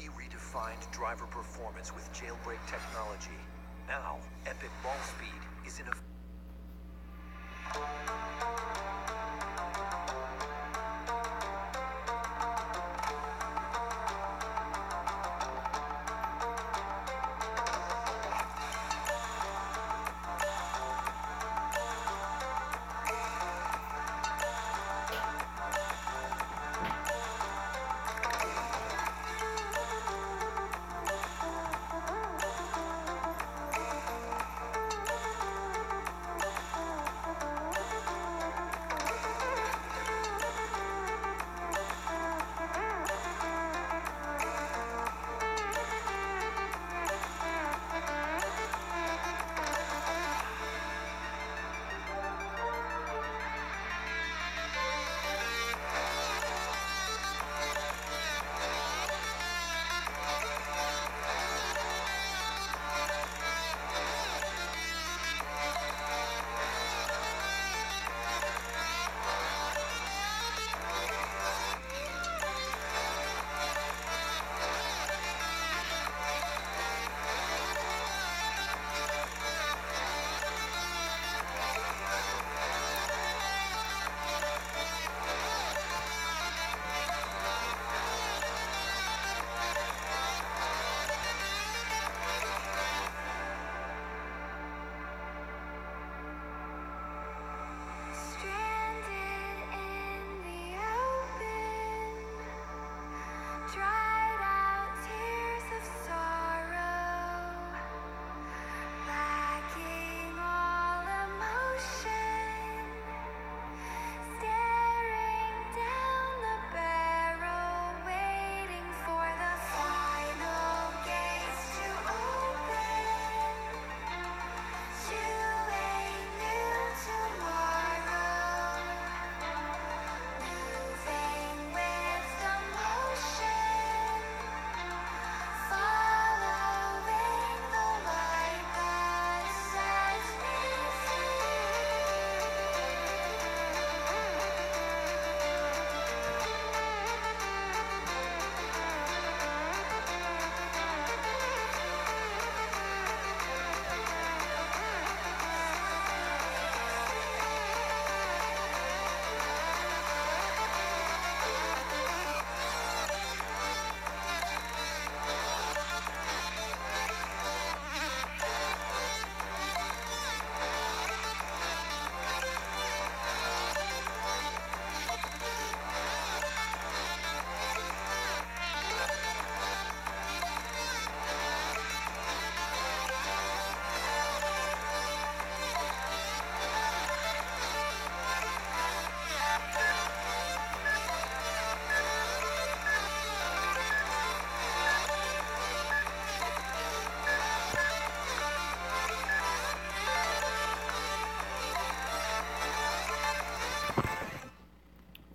fully redefined driver performance with jailbreak technology. Now, Epic Ball Speed is in a...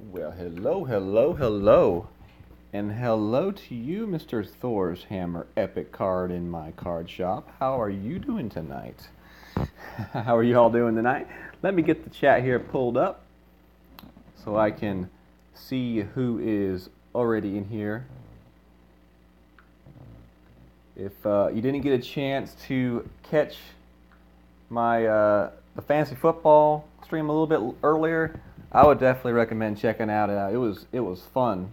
Well, hello. And hello to you, Mr. Thor's Hammer Epic Card in my card shop. How are you doing tonight? How are you all doing tonight? Let me get the chat here pulled up so I can see who is already in here. If you didn't get a chance to catch my the fantasy football stream a little bit earlier, I would definitely recommend checking out. It was fun.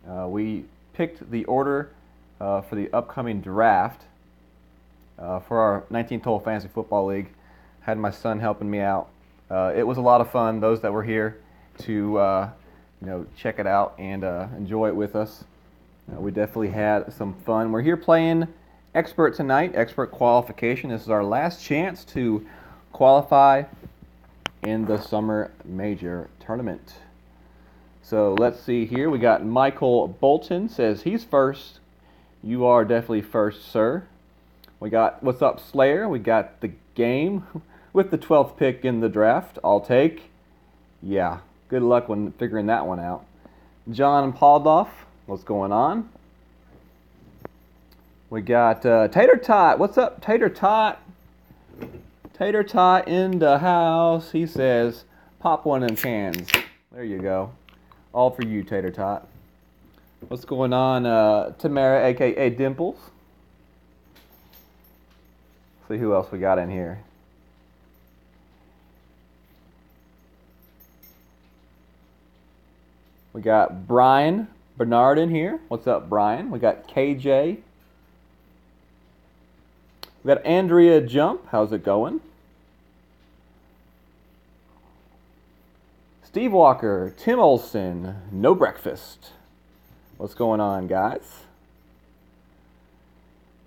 We picked the order for the upcoming draft for our 19th-hole fantasy football league. Had my son helping me out. It was a lot of fun. Those that were here to check it out and enjoy it with us. We definitely had some fun. We're here playing Expert tonight, Expert Qualification. This is our last chance to qualify in the Summer Major Tournament. So let's see here. We got Michael Bolton says he's first. You are definitely first, sir. We got What's Up Slayer. We got the game with the 12th pick in the draft. I'll take. Yeah, good luck when figuring that one out. John Paldoff. What's going on? We got Tater Tot. What's up, Tater Tot? Tater Tot in the house. He says, pop one in cans. There you go. All for you, Tater Tot. What's going on, Tamara, aka Dimples? See who else we got in here. We got Brian Bernard in here. What's up, Brian? We got KJ. We got Andrea Jump. How's it going? Steve Walker, Tim Olson, No Breakfast. What's going on, guys?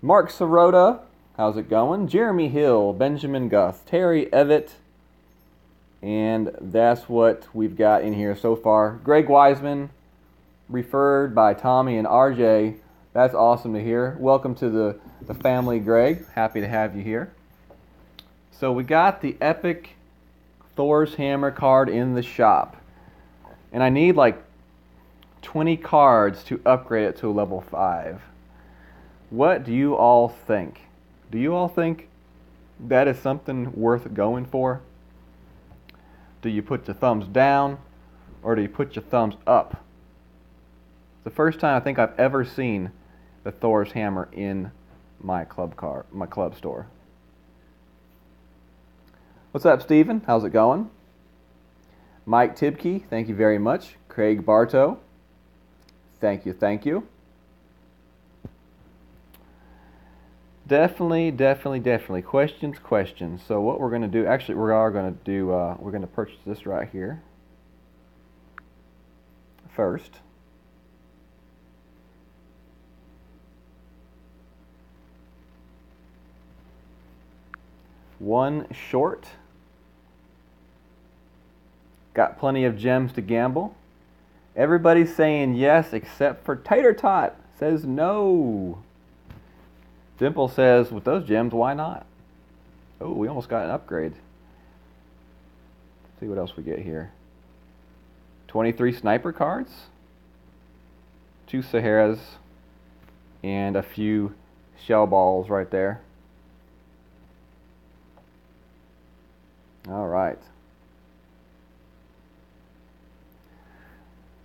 Mark Sirota, how's it going? Jeremy Hill, Benjamin Gus, Terry Evett, and that's what we've got in here so far. Greg Wiseman, referred by Tommy and RJ. That's awesome to hear. Welcome to the family, Greg. Happy to have you here. So we got the epic Thor's Hammer card in the shop. And I need like 20 cards to upgrade it to a level 5. What do you all think? Do you all think that is something worth going for? Do you put your thumbs down or do you put your thumbs up? It's the first time I think I've ever seen the Thor's Hammer in my club store. What's up, Steven? How's it going? Mike Tibke, thank you very much. Craig Bartow, thank you, thank you. Definitely. Questions. So what we're going to do, actually we're going to purchase this right here first. One short. Got plenty of gems to gamble. Everybody's saying yes except for Tater Tot says no. Dimple says, with those gems, why not? Oh, we almost got an upgrade. Let's see what else we get here. 23 sniper cards. 2 Saharas. And a few shell balls right there. All right.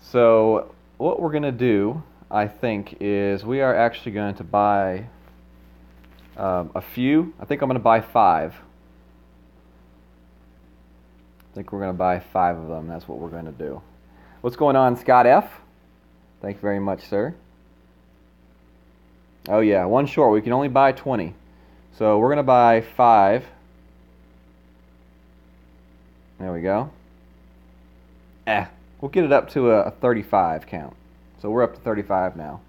So what we're going to do, I think, is we are actually going to buy a few. I think I'm going to buy 5. I think we're going to buy 5 of them. That's what we're going to do. What's going on, Scott F? Thank you very much, sir. Oh yeah, one short. We can only buy 20. So we're going to buy 5. There we go. We'll get it up to a 35 count. So we're up to 35 now.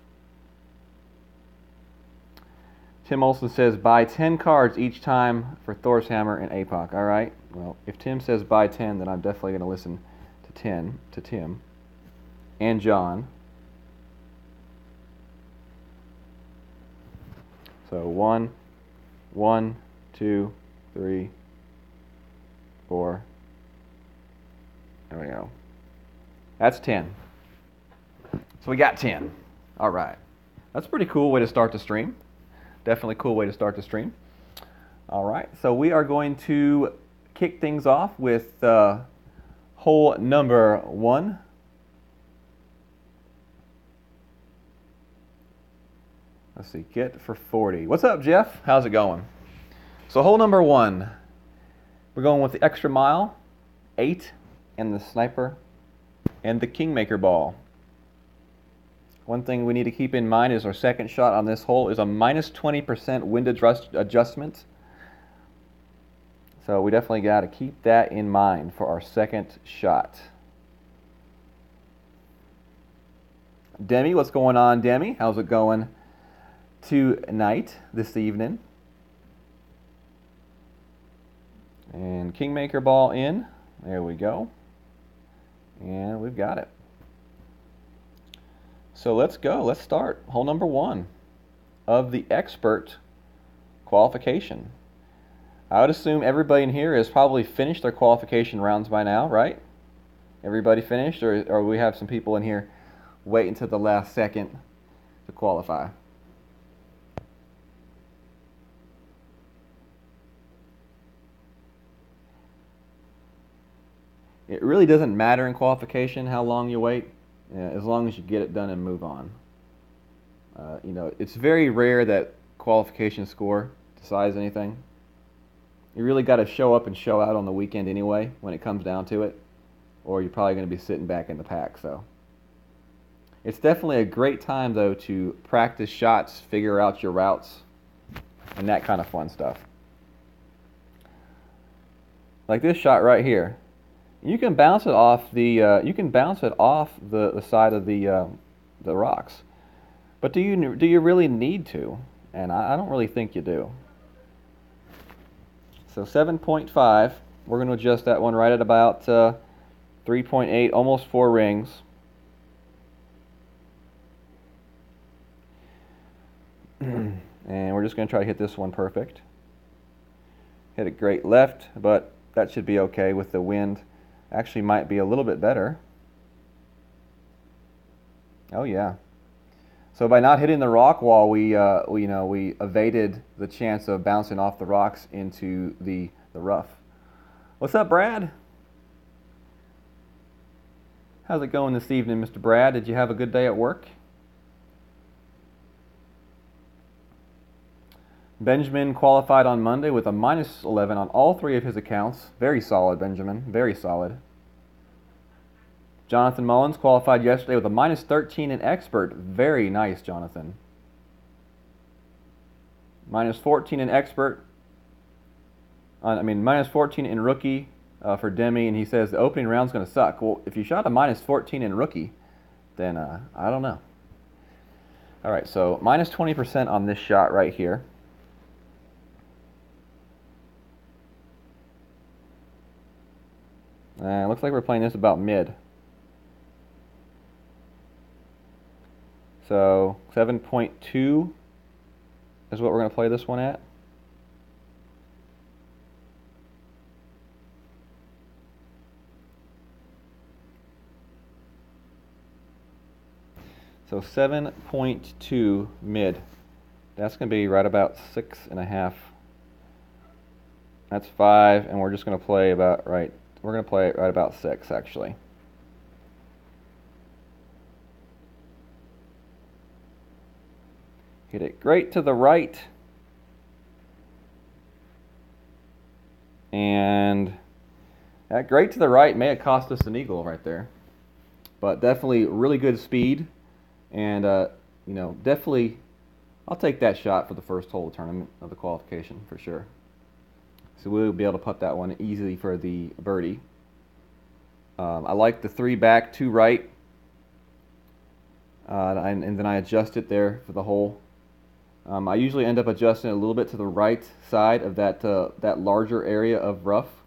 Tim Olson says buy 10 cards each time for Thor's Hammer and APOC. All right. Well, if Tim says buy 10, then I'm definitely going to listen to Tim and John. So 1, 2, 3, 4. There we go. That's 10. So we got 10. All right. That's a pretty cool way to start the stream. Definitely a cool way to start the stream. All right. So we are going to kick things off with hole number 1. Let's see. Get for 40. What's up, Jeff? How's it going? So hole number 1. We're going with the extra mile, 8, and the sniper, and the Kingmaker ball. One thing we need to keep in mind is our second shot on this hole is a minus 20% wind adjustment. So we definitely got to keep that in mind for our second shot. Demi, what's going on, Demi? How's it going tonight, this evening? And Kingmaker ball in. There we go. And we've got it. So let's go. Let's start hole number 1 of the expert qualification. I would assume everybody in here has probably finished their qualification rounds by now, right? Everybody finished, or we have some people in here waiting until the last second to qualify? It really doesn't matter in qualification how long you wait. as long as you get it done and move on. You know, it's very rare that qualification score decides anything. You really got to show up and show out on the weekend anyway when it comes down to it, or you're probably going to be sitting back in the pack. So it's definitely a great time, though, to practice shots, figure out your routes, and that kind of fun stuff. Like this shot right here, you can bounce it off the side of the rocks, but do you really need to? And I don't really think you do. So 7.5, we're going to adjust that one right at about 3.8, almost 4 rings. And we're just going to try to hit this one perfect. Hit it great left, but that should be okay with the wind. Actually might be a little bit better. Oh yeah. So by not hitting the rock wall, we evaded the chance of bouncing off the rocks into the rough. What's up, Brad? How's it going this evening, Mr. Brad? Did you have a good day at work? Benjamin qualified on Monday with a -11 on all 3 of his accounts. Very solid, Benjamin. Very solid. Jonathan Mullins qualified yesterday with a -13 in expert. Very nice, Jonathan. -14 in expert. -14 in rookie for Demi, and he says the opening round's going to suck. Well, if you shot a -14 in rookie, then I don't know. All right, so -20% on this shot right here. Looks like we're playing this about mid. So 7.2 is what we're going to play this one at. So 7.2 mid. That's going to be right about 6.5. That's 5, and we're just going to play about right. We're going to play it right about 6, actually. Hit it great to the right. And that great to the right may have cost us an eagle right there. But definitely really good speed. And, definitely I'll take that shot for the first hole of the tournament of the qualification for sure. So we'll be able to putt that one easily for the birdie. I like the 3 back, 2 right. And then I adjust it there for the hole. I usually end up adjusting it a little bit to the right side of that larger area of rough.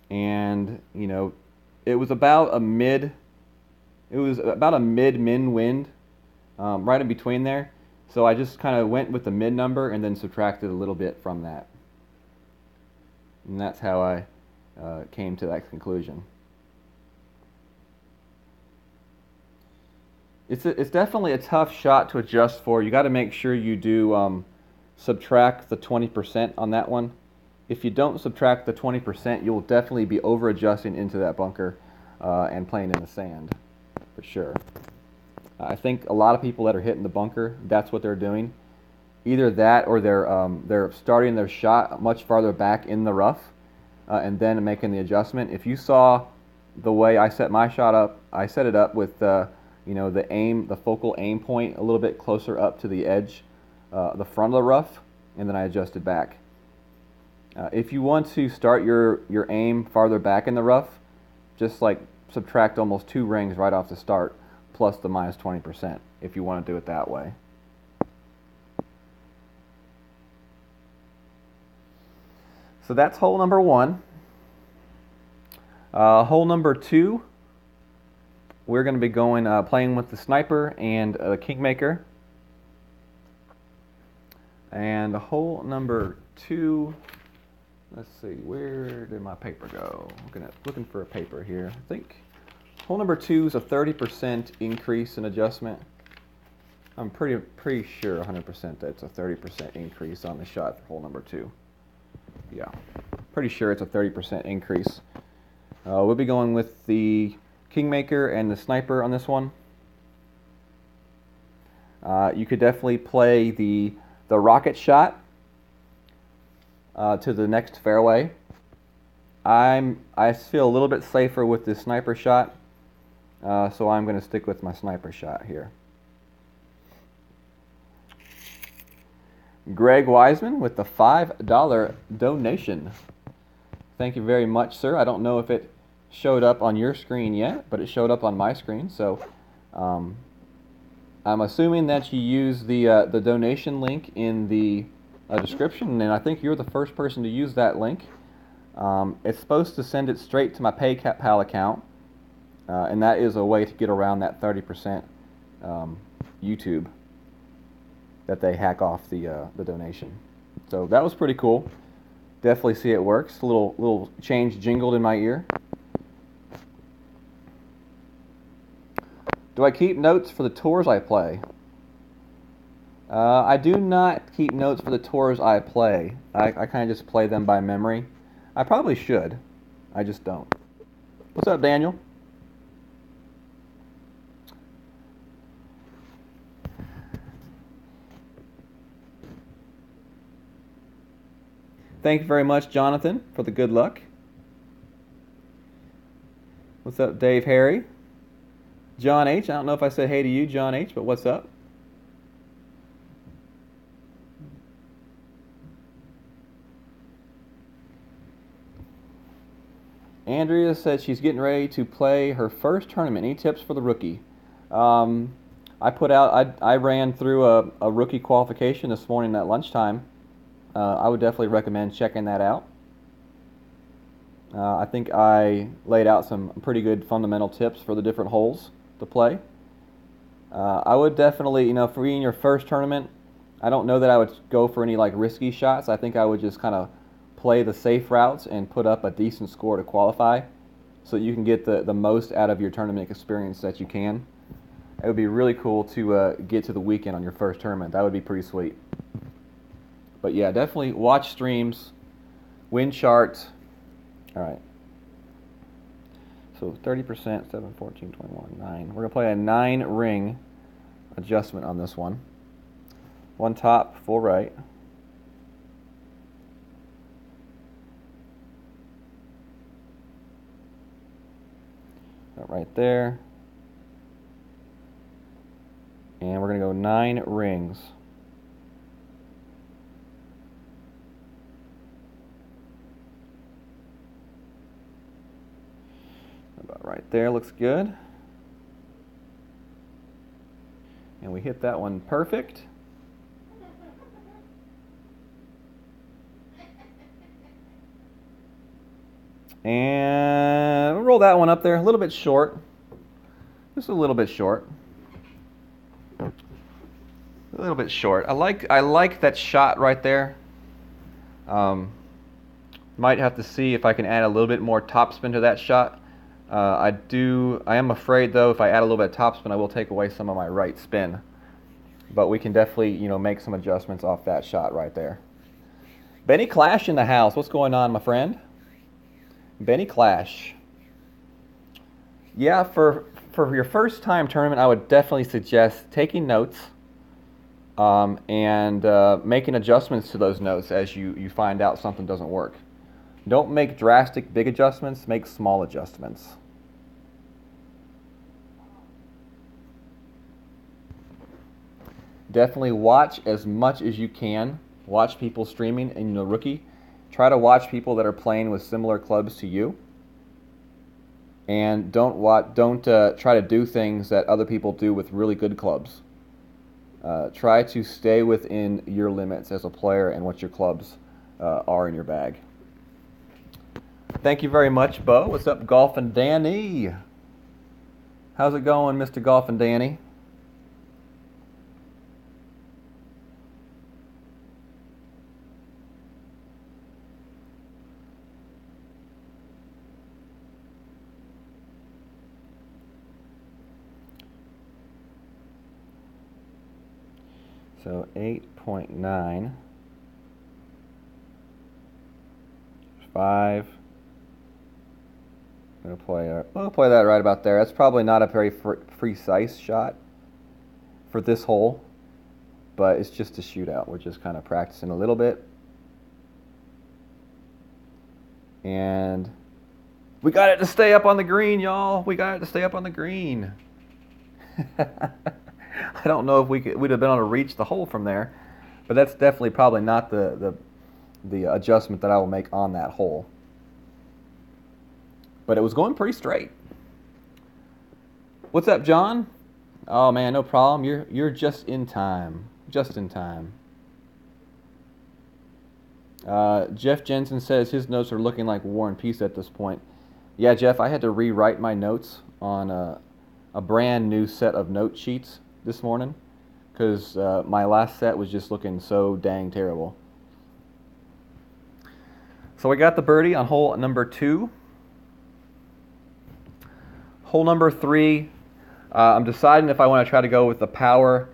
And, it was about a mid min wind right in between there. So I just kind of went with the mid number and then subtracted a little bit from that. And that's how I came to that conclusion. It's definitely a tough shot to adjust for. You got to make sure you do subtract the 20% on that one. If you don't subtract the 20%, you'll definitely be over adjusting into that bunker and playing in the sand for sure. I think a lot of people that are hitting the bunker, that's what they're doing. Either that or they're starting their shot much farther back in the rough and then making the adjustment. If you saw the way I set my shot up, I set it up with the focal aim point a little bit closer up to the edge, the front of the rough, and then I adjusted back. If you want to start your aim farther back in the rough, just like subtract almost 2 rings right off the start, plus the -20% if you want to do it that way. So that's hole number 1. Hole number 2, we're going to be going playing with the sniper and the kingmaker. And hole number 2, let's see, where did my paper go? Looking for a paper here. I think hole number 2 is a 30% increase in adjustment. I'm pretty sure 100% that it's a 30% increase on the shot for hole number 2. Yeah, pretty sure it's a 30% increase. We'll be going with the Kingmaker and the Sniper on this one. You could definitely play the rocket shot to the next fairway. I feel a little bit safer with the sniper shot, so I'm going to stick with my sniper shot here. Greg Wiseman with the $5 donation. Thank you very much, sir. I don't know if it showed up on your screen yet, but it showed up on my screen, so I'm assuming that you use the donation link in the description, and I think you're the first person to use that link. It's supposed to send it straight to my PayPal account, and that is a way to get around that 30% YouTube that they hack off the donation. So that was pretty cool. Definitely see it works. A little change jingled in my ear. Do I keep notes for the tours I play? I do not keep notes for the tours I play. I kind of just play them by memory. I probably should. I just don't. What's up, Daniel? Thank you very much, Jonathan, for the good luck. What's up, Dave Harry? John H. I don't know if I said hey to you, John H., but what's up? Andrea said she's getting ready to play her first tournament. Any tips for the rookie? I ran through a rookie qualification this morning at lunchtime. I would definitely recommend checking that out. I think I laid out some pretty good fundamental tips for the different holes to play. I would definitely, for being your first tournament, I don't know that I would go for any like risky shots. I think I would just kind of play the safe routes and put up a decent score to qualify so that you can get the most out of your tournament experience that you can. It would be really cool to get to the weekend on your first tournament. That would be pretty sweet. But yeah, definitely watch streams, win charts. All right. So 30%, 7, 14, 21, 9. We're going to play a 9 ring adjustment on this one. One top, full right. Right there. And we're going to go 9 rings. About right there, looks good. And we hit that one perfect. And we'll roll that one up there, a little bit short. Just a little bit short. A little bit short. I like that shot right there. Might have to see if I can add a little bit more topspin to that shot. I am afraid though, if I add a little bit of topspin, I will take away some of my right spin. But we can definitely, make some adjustments off that shot right there. Benny Clash in the house. What's going on, my friend? Benny Clash. Yeah, for your first time tournament, I would definitely suggest taking notes and making adjustments to those notes as you find out something doesn't work. Don't make drastic big adjustments, make small adjustments. Definitely watch as much as you can. Watch people streaming in the rookie. Try to watch people that are playing with similar clubs to you. And don't try to do things that other people do with really good clubs. Try to stay within your limits as a player and what your clubs are in your bag. Thank you very much, Bo. What's up, Golf and Danny? How's it going, Mr. Golf and Danny? So 8.9, 5, We'll play that right about there. That's probably not a very precise shot for this hole, but it's just a shootout. We're just kind of practicing a little bit. And we got it to stay up on the green, y'all. We got it to stay up on the green. I don't know if we'd have been able to reach the hole from there, but that's definitely probably not the adjustment that I will make on that hole. But it was going pretty straight. What's up, John? Oh man, no problem. You're just in time. Just in time. Jeff Jensen says his notes are looking like War and Peace at this point. Yeah, Jeff, I had to rewrite my notes on a brand new set of note sheets this morning because my last set was just looking so dang terrible. So we got the birdie on hole number 2. Hole number 3, I'm deciding if I want to try to go with the power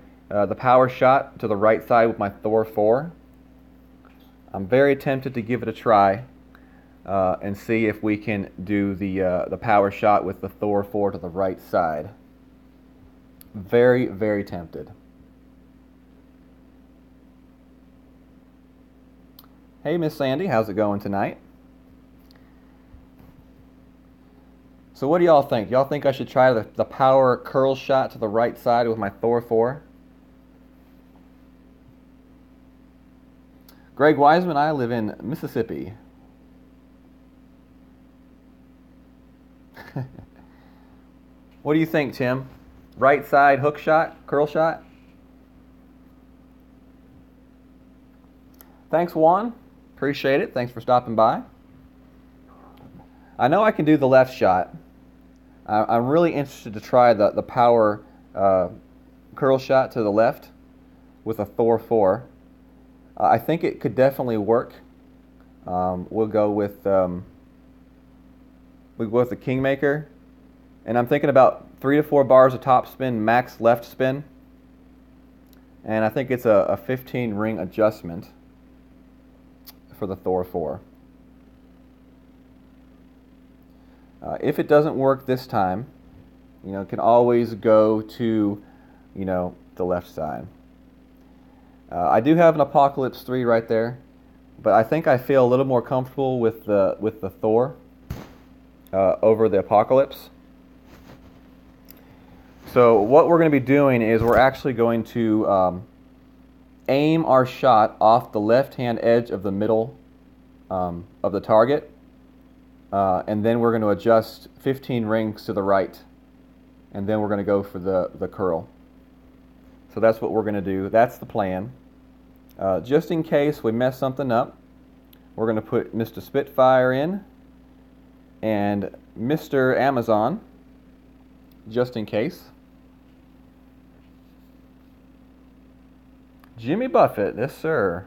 shot to the right side with my Thor 4. I'm very tempted to give it a try and see if we can do the power shot with the Thor 4 to the right side. Very, very tempted. Hey, Miss Sandy, how's it going tonight? So what do y'all think? Y'all think I should try the power curl shot to the right side with my Thor 4? Greg Wiseman, I live in Mississippi. What do you think, Tim? Right side hook shot, curl shot? Thanks, Juan. Appreciate it. Thanks for stopping by. I know I can do the left shot. I'm really interested to try the power curl shot to the left with a Thor 4. I think it could definitely work. We'll go with the Kingmaker, and I'm thinking about 3 to 4 bars of top spin, max left spin, and I think it's a 15 ring adjustment for the Thor 4. If it doesn't work this time, can always go to, the left side. I do have an Apocalypse 3 right there, but I think I feel a little more comfortable with the Thor over the Apocalypse. So what we're going to be doing is we're actually going to aim our shot off the left-hand edge of the middle of the target. And then we're going to adjust 15 rings to the right. And then we're going to go for the curl. So that's what we're going to do. That's the plan. Just in case we mess something up, we're going to put Mr. Spitfire in and Mr. Amazon, just in case. Jimmy Buffett, yes sir.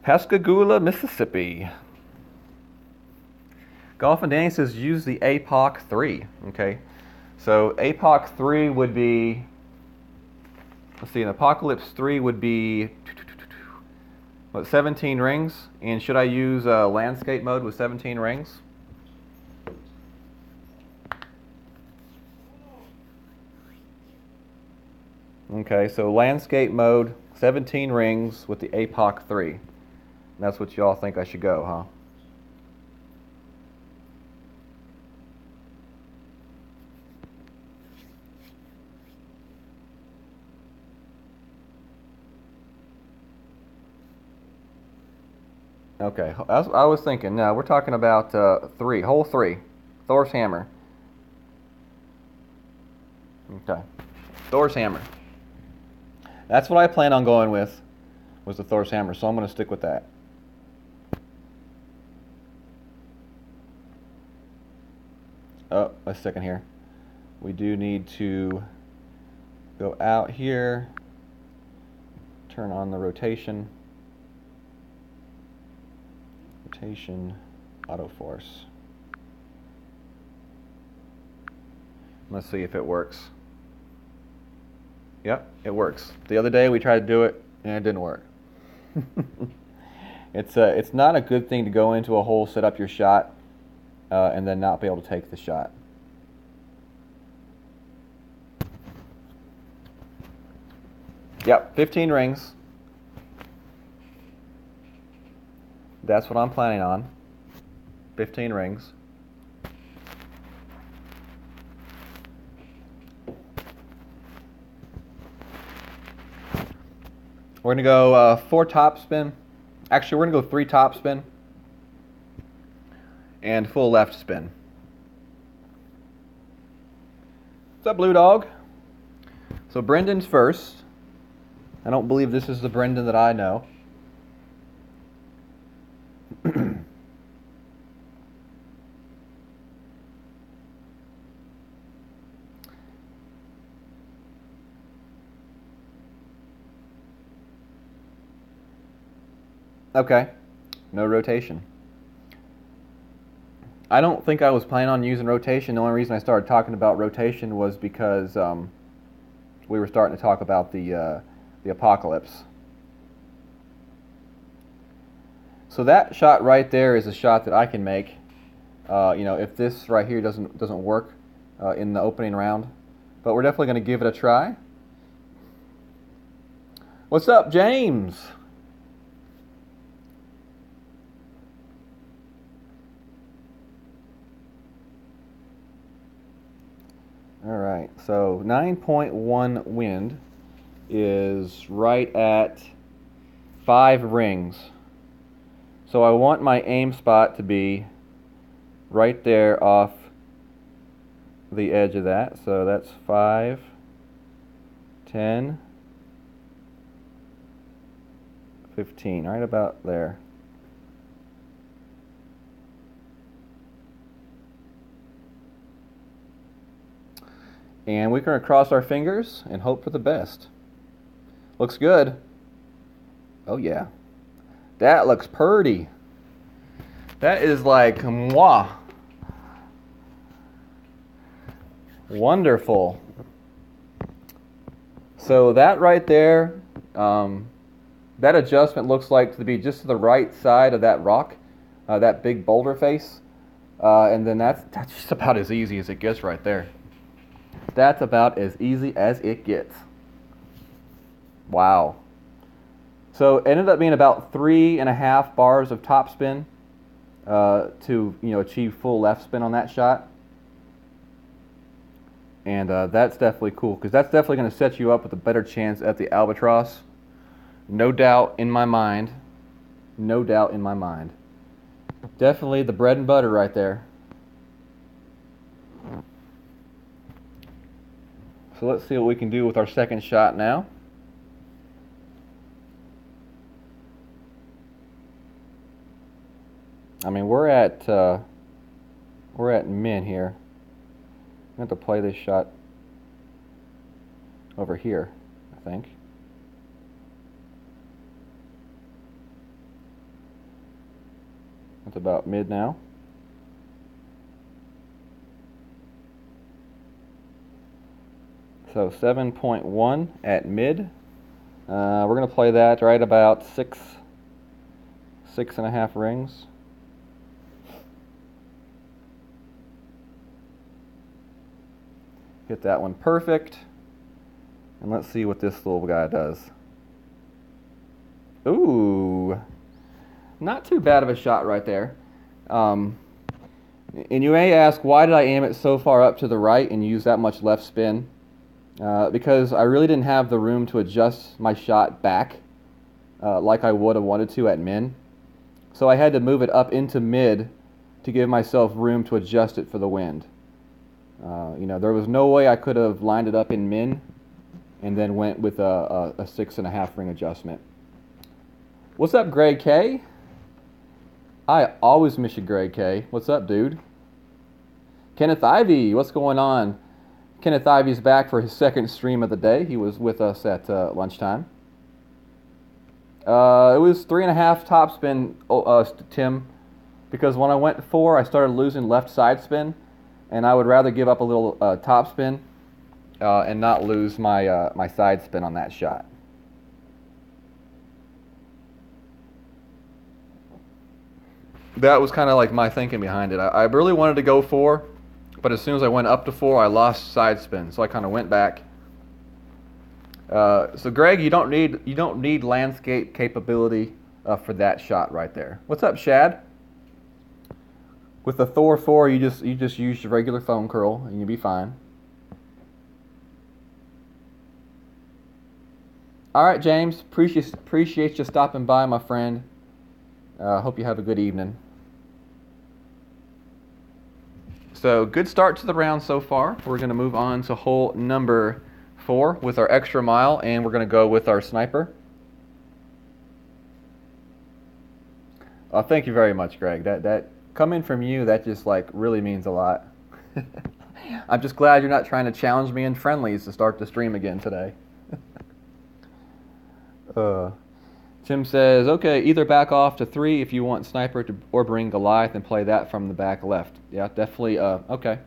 Pascagoula, Mississippi. Golf and Danny says use the APOC 3. Okay, so APOC 3 would be, let's see, an Apocalypse 3 would be, 17 rings? And should I use landscape mode with 17 rings? Okay, so landscape mode, 17 rings with the APOC 3. And that's what y'all think I should go, huh? Okay, I was thinking, no, we're talking about hole 3, Thor's hammer. Okay, Thor's hammer. That's what I plan on going with, was the Thor's hammer, so I'm going to stick with that. Oh, a second here. We do need to go out here, turn on the rotation. Auto force. Let's see if it works. Yep, it works. The other day we tried to do it and it didn't work. It's not a good thing to go into a hole, set up your shot, and then not be able to take the shot. Yep, 15 rings. That's what I'm planning on. 15 rings. We're going to go 4 top spin. Actually, we're going to go 3 top spin and full left spin. What's up, Blue Dog? So Brendan's first. I don't believe this is the Brendan that I know. Okay, no rotation. I don't think I was planning on using rotation. The only reason I started talking about rotation was because we were starting to talk about the apocalypse. So that shot right there is a shot that I can make. If this right here doesn't work in the opening round, but we're definitely going to give it a try. What's up, James? All right, so 9.1 wind is right at 5 rings. So I want my aim spot to be right there off the edge of that. So that's 5, 10, 15, right about there. And we're going to cross our fingers and hope for the best. Looks good. Oh yeah. That looks purty. That is like mwah. Wonderful. So that right there, that adjustment looks like to be just to the right side of that rock, that big boulder face. And then that's just about as easy as it gets right there. That's about as easy as it gets. Wow. So it ended up being about 3.5 bars of topspin to achieve full left spin on that shot. And that's definitely cool, because that's definitely going to set you up with a better chance at the albatross. No doubt in my mind. No doubt in my mind. Definitely the bread and butter right there. So let's see what we can do with our second shot now. I mean, we're at min here. I have to play this shot over here, I think. That's about mid now. So 7.1 at mid. We're going to play that right about 6.5 rings. Hit that one perfect. And let's see what this little guy does. Ooh, not too bad of a shot right there. And you may ask, why did I aim it so far up to the right and use that much left spin? Because I really didn't have the room to adjust my shot back like I would have wanted to at min. So I had to move it up into mid to give myself room to adjust it for the wind. There was no way I could have lined it up in min and then went with a 6.5 ring adjustment. What's up, Greg K? I always miss you, Greg K. What's up, dude? Kenneth Ivey, what's going on? Kenneth Ivey's back for his second stream of the day. He was with us at lunchtime. It was 3.5 topspin, Tim, because when I went 4, I started losing left side spin, and I would rather give up a little topspin and not lose my my side spin on that shot. that was kind of like my thinking behind it. I really wanted to go 4, but as soon as I went up to 4, I lost side spin, so I kind of went back. So Greg, you don't need landscape capability for that shot right there. What's up, Shad? With the Thor 4, you just use your regular foam curl and you'll be fine. All right, James. Appreciate you stopping by, my friend. Hope you have a good evening. So good start to the round so far. We're going to move on to hole number 4 with our extra mile, and we're going to go with our sniper. Thank you very much, Greg. That coming from you, that just like really means a lot. I'm just glad you're not trying to challenge me in friendlies to start the stream again today. Tim says, okay, either back off to 3 if you want sniper to, or bring Goliath and play that from the back left. Yeah, definitely. Okay.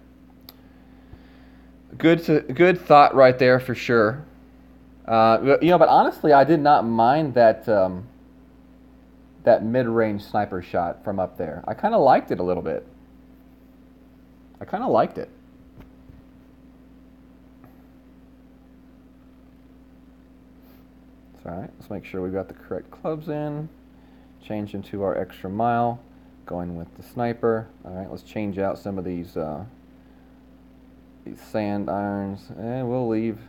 Good thought right there for sure. But honestly, I did not mind that that mid-range sniper shot from up there. I kind of liked it a little bit. I kind of liked it. That's all right. Let's make sure we've got the correct clubs in. Change into our extra mile. Going with the sniper. All right, let's change out some of these sand irons, and we'll leave.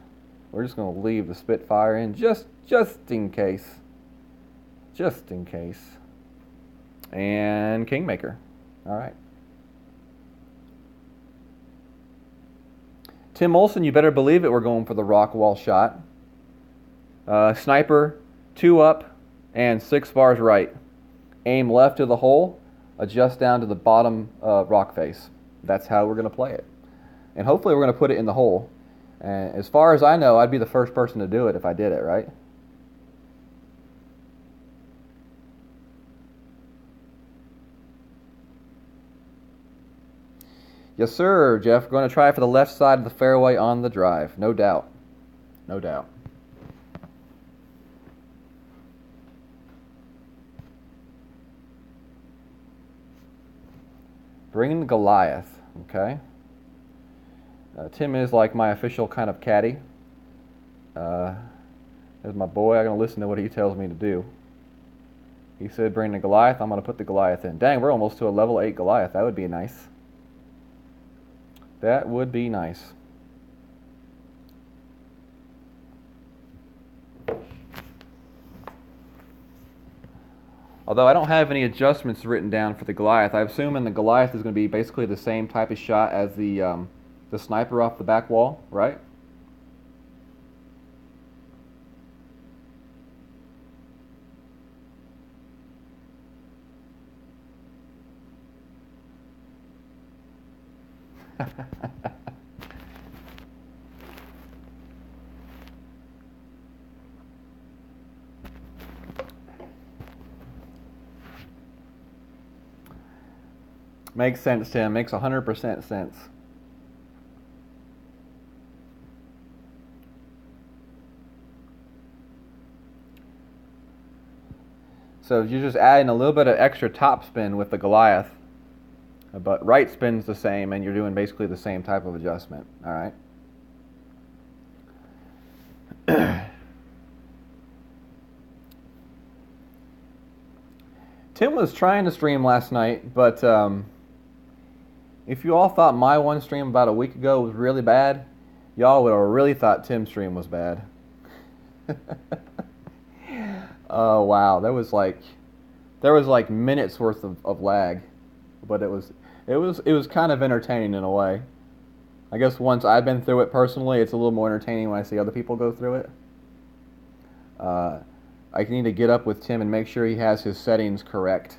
We're just going to leave the Spitfire in just in case. Just in case. And Kingmaker. All right. Tim Olson, you better believe it, we're going for the rock wall shot. Sniper, 2 up, and 6 bars right. Aim left to the hole, adjust down to the bottom rock face. That's how we're going to play it. And hopefully we're going to put it in the hole. And as far as I know, I'd be the first person to do it if I did it, right? Yes, sir, Jeff. We're going to try for the left side of the fairway on the drive. No doubt. No doubt. Bringing Goliath. Okay. Tim is like my official kind of caddy. As my boy, I'm going to listen to what he tells me to do. He said bring the Goliath. I'm going to put the Goliath in. Dang, we're almost to a level 8 Goliath. That would be nice. That would be nice. Although I don't have any adjustments written down for the Goliath, I assume the Goliath is going to be basically the same type of shot as the sniper off the back wall, right? Makes sense, Tim. Makes 100% sense. So you're just adding a little bit of extra top spin with the Goliath, but right spin's the same, and you're doing basically the same type of adjustment. All right. Tim was trying to stream last night, but if you all thought my one stream about a week ago was really bad, y'all would have really thought Tim's stream was bad. Oh wow, there was like minutes worth of lag, but it was kind of entertaining in a way. I guess once I've been through it personally, it's a little more entertaining when I see other people go through it. I need to get up with Tim and make sure he has his settings correct.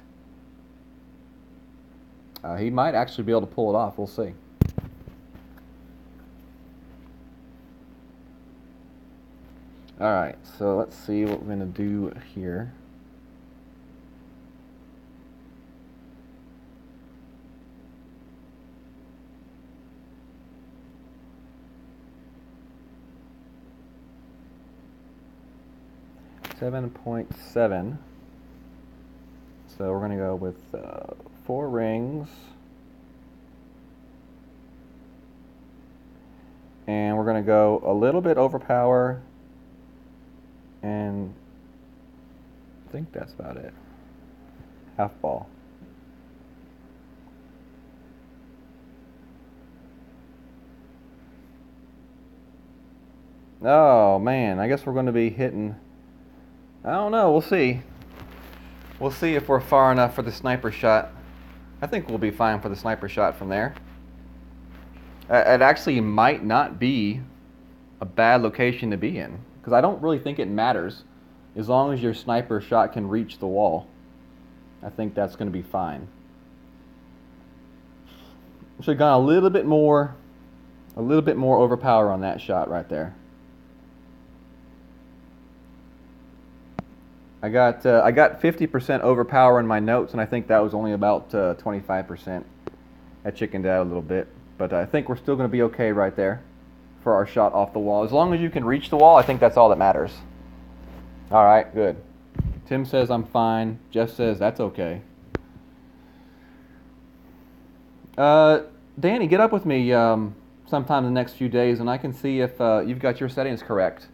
He might actually be able to pull it off. We'll see. All right, so let's see what we're going to do here. .7. So we're going to go with 4 rings. And we're going to go a little bit overpower. And I think that's about it. Half ball. Oh man, I guess we're going to be hitting. I don't know, we'll see. We'll see if we're far enough for the sniper shot. I think we'll be fine for the sniper shot from there. It actually might not be a bad location to be in, because I don't really think it matters as long as your sniper shot can reach the wall. I think that's going to be fine. Should have gone a little bit more overpower on that shot right there. I got 50% overpower in my notes, and I think that was only about 25%. I chickened out a little bit, but I think we're still going to be okay right there for our shot off the wall. As long as you can reach the wall, I think that's all that matters. All right, good. Tim says I'm fine. Jeff says that's okay. Danny, get up with me sometime in the next few days, and I can see if you've got your settings correct.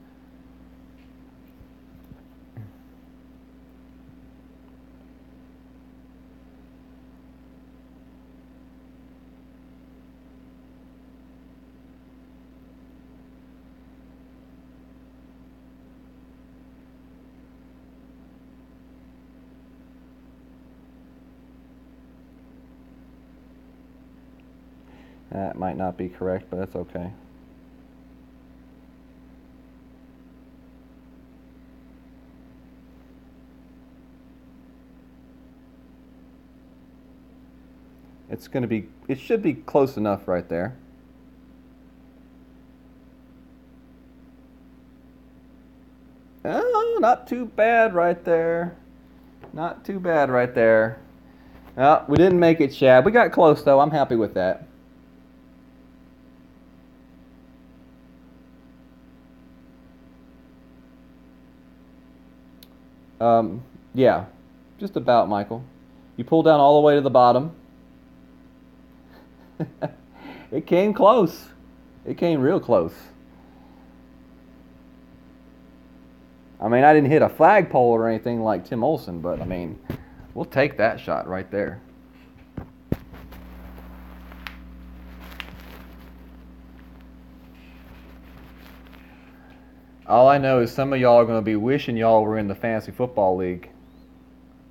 That might not be correct, but that's okay. It should be close enough right there. Oh, not too bad right there. Not too bad right there. Oh, we didn't make it, Chad. We got close, though. I'm happy with that. Yeah, just about, Michael. You pull down all the way to the bottom. It came close. It came real close. I mean, I didn't hit a flagpole or anything like Tim Olson, but I mean, we'll take that shot right there. All I know is some of y'all are going to be wishing y'all were in the fantasy football league.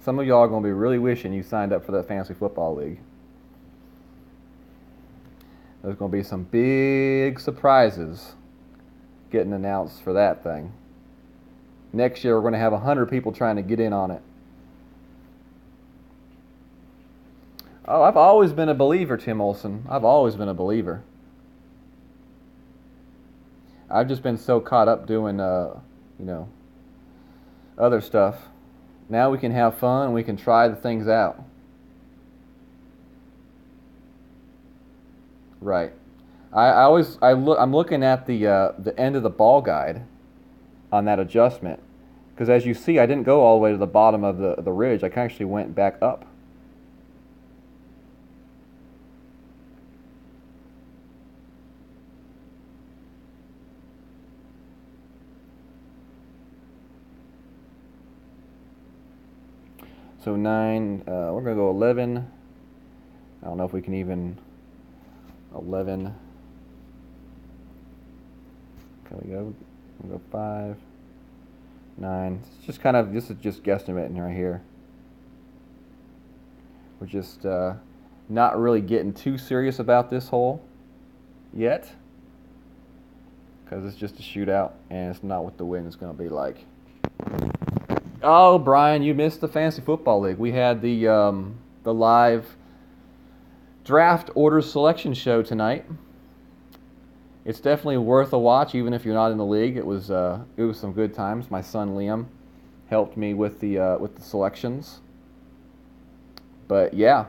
Some of y'all are going to be really wishing you signed up for that fantasy football league. There's going to be some big surprises getting announced for that thing. Next year, we're going to have 100 people trying to get in on it. Oh, I've always been a believer, Tim Olson. I've always been a believer. I've just been so caught up doing, other stuff. Now we can have fun and we can try the things out. Right. I'm looking at the end of the ball guide on that adjustment, because as you see, I didn't go all the way to the bottom of the ridge. I actually went back up. So 9, we're going to go 11. I don't know if we can even 11. Can we go? We'll go 5, 9. It's just kind of, this is just guesstimating right here. We're just not really getting too serious about this hole yet, because it's just a shootout and it's not what the win is going to be like. Oh, Brian, you missed the Fantasy Football League. We had the live draft order selection show tonight. It's definitely worth a watch, even if you're not in the league. It was some good times. My son Liam helped me with the selections. But yeah,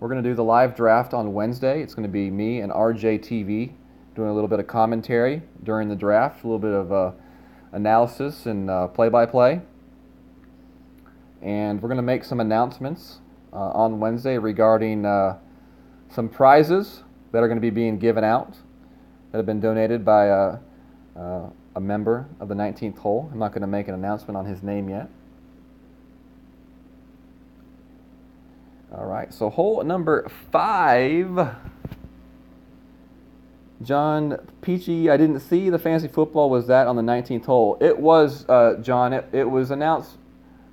we're gonna do the live draft on Wednesday. It's gonna be me and RJTV doing a little bit of commentary during the draft, a little bit of analysis and play-by-play. and we're going to make some announcements on Wednesday regarding some prizes that are going to be being given out that have been donated by a member of the 19th hole. I'm not going to make an announcement on his name yet. All right, so hole number 5. John Peachy, I didn't see the fantasy football. Was that on the 19th hole? It was, John. It was announced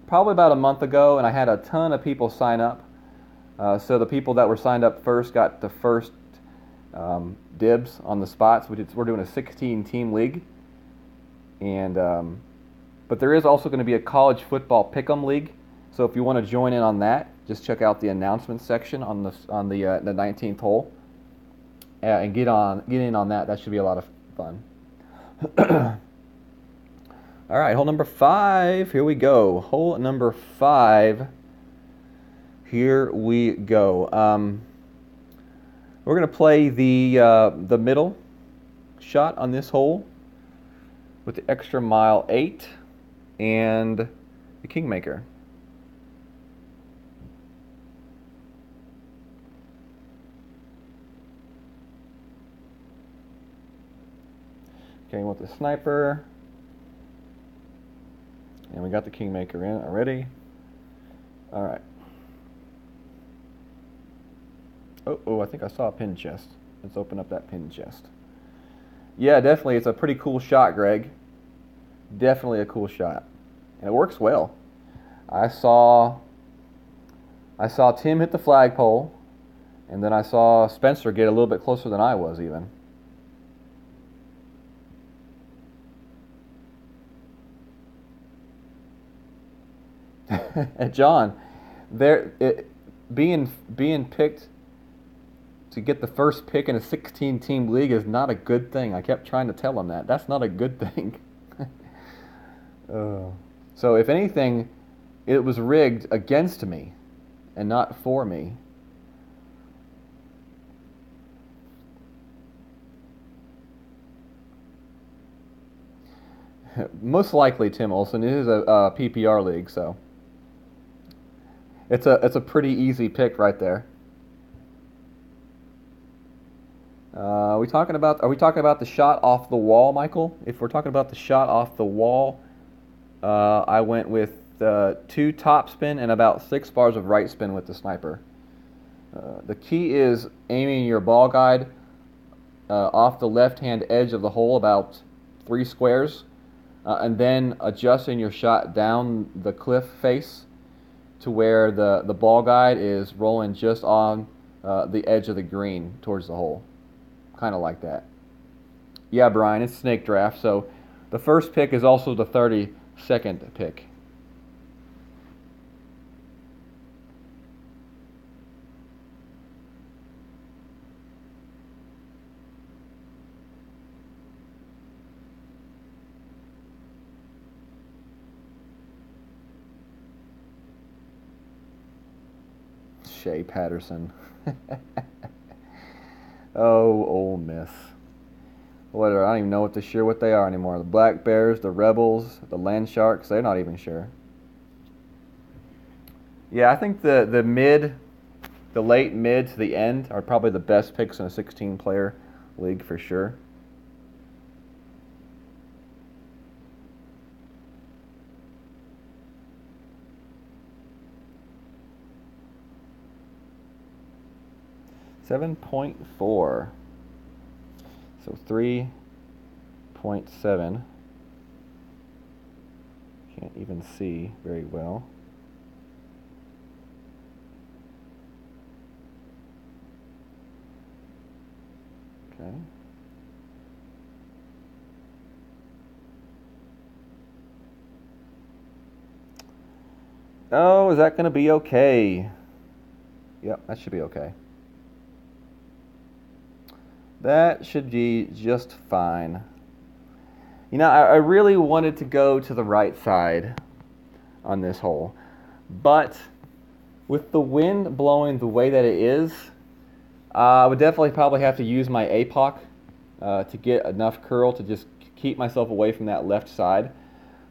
probably about a month ago, and I had a ton of people sign up. So the people that were signed up first got the first dibs on the spots. We're doing a 16-team league, and but there is also going to be a college football pick'em league. So if you want to join in on that, just check out the announcements section on the 19th hole, and get in on that. That should be a lot of fun. All right, hole number 5. Here we go. Hole number 5. Here we go. We're going to play the middle shot on this hole with the extra mile 8 and the Kingmaker. Okay, with the sniper. And we got the Kingmaker in already. All right. Oh, I think I saw a pin chest. Let's open up that pin chest. Yeah, definitely. It's a pretty cool shot, Greg. Definitely a cool shot. And it works well. I saw Tim hit the flagpole, and then I saw Spencer get a little bit closer than I was even. John, being picked to get the first pick in a 16-team league is not a good thing. I kept trying to tell him that. That's not a good thing. So if anything, it was rigged against me and not for me. Most likely, Tim Olson. It is a PPR league, so it's a pretty easy pick right there. Are we talking about the shot off the wall, Michael? If we're talking about the shot off the wall, I went with 2 top spin and about 6 bars of right spin with the sniper. The key is aiming your ball guide off the left-hand edge of the hole about 3 squares, and then adjusting your shot down the cliff face to where the ball guide is rolling just on the edge of the green towards the hole. Kind of like that. Yeah, Brian, it's snake draft, so the first pick is also the 32nd pick. Shea Patterson. Oh, Ole Miss. I don't even know what they are anymore. The Black Bears, the Rebels, the Land Sharks, they're not even sure. Yeah, I think the late mid to the end are probably the best picks in a 16-player league for sure. $7.4. So 3.7. Can't even see very well. Okay. Oh, is that going to be okay? Yep, that should be okay. That should be just fine. You know, I really wanted to go to the right side on this hole, but with the wind blowing the way that it is, I would definitely probably have to use my APOC to get enough curl to just keep myself away from that left side.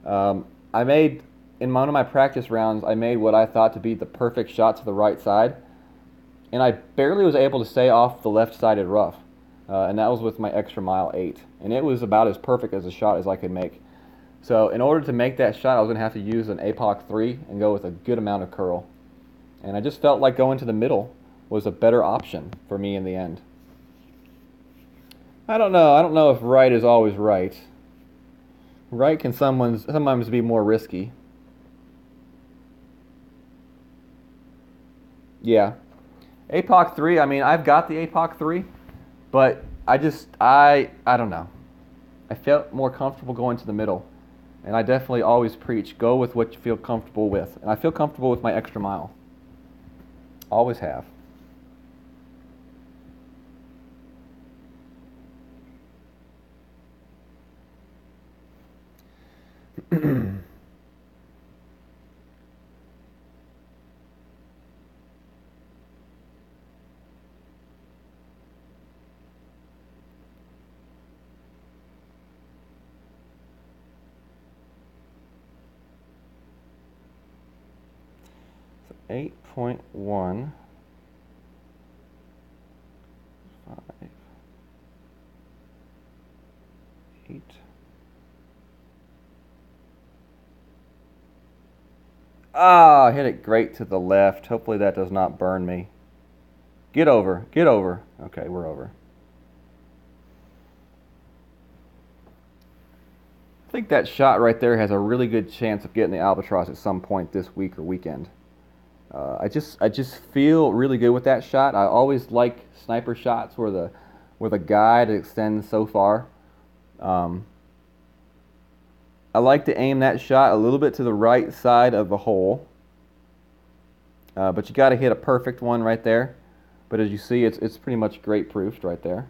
I made in one of my practice rounds, I made what I thought to be the perfect shot to the right side, and I barely was able to stay off the left-sided rough, and that was with my extra mile 8, and it was about as perfect as a shot as I could make. So in order to make that shot, I was going to have to use an APOC 3 and go with a good amount of curl, and I just felt like going to the middle was a better option for me in the end. I don't know if right is always right. Right can sometimes be more risky. Yeah. APOC 3, I mean, I've got the APOC 3, but I don't know. I felt more comfortable going to the middle, and I definitely always preach, go with what you feel comfortable with. And I feel comfortable with my extra mile. Always have. So 8.1. 5, 8. Ah, hit it great to the left. Hopefully that does not burn me. Get over. Get over. Okay, we're over. I think that shot right there has a really good chance of getting the albatross at some point this week or weekend. I just feel really good with that shot. I always like sniper shots where the guide extends so far. I like to aim that shot a little bit to the right side of the hole, but you got to hit a perfect one right there. But as you see, it's pretty much great proofed right there.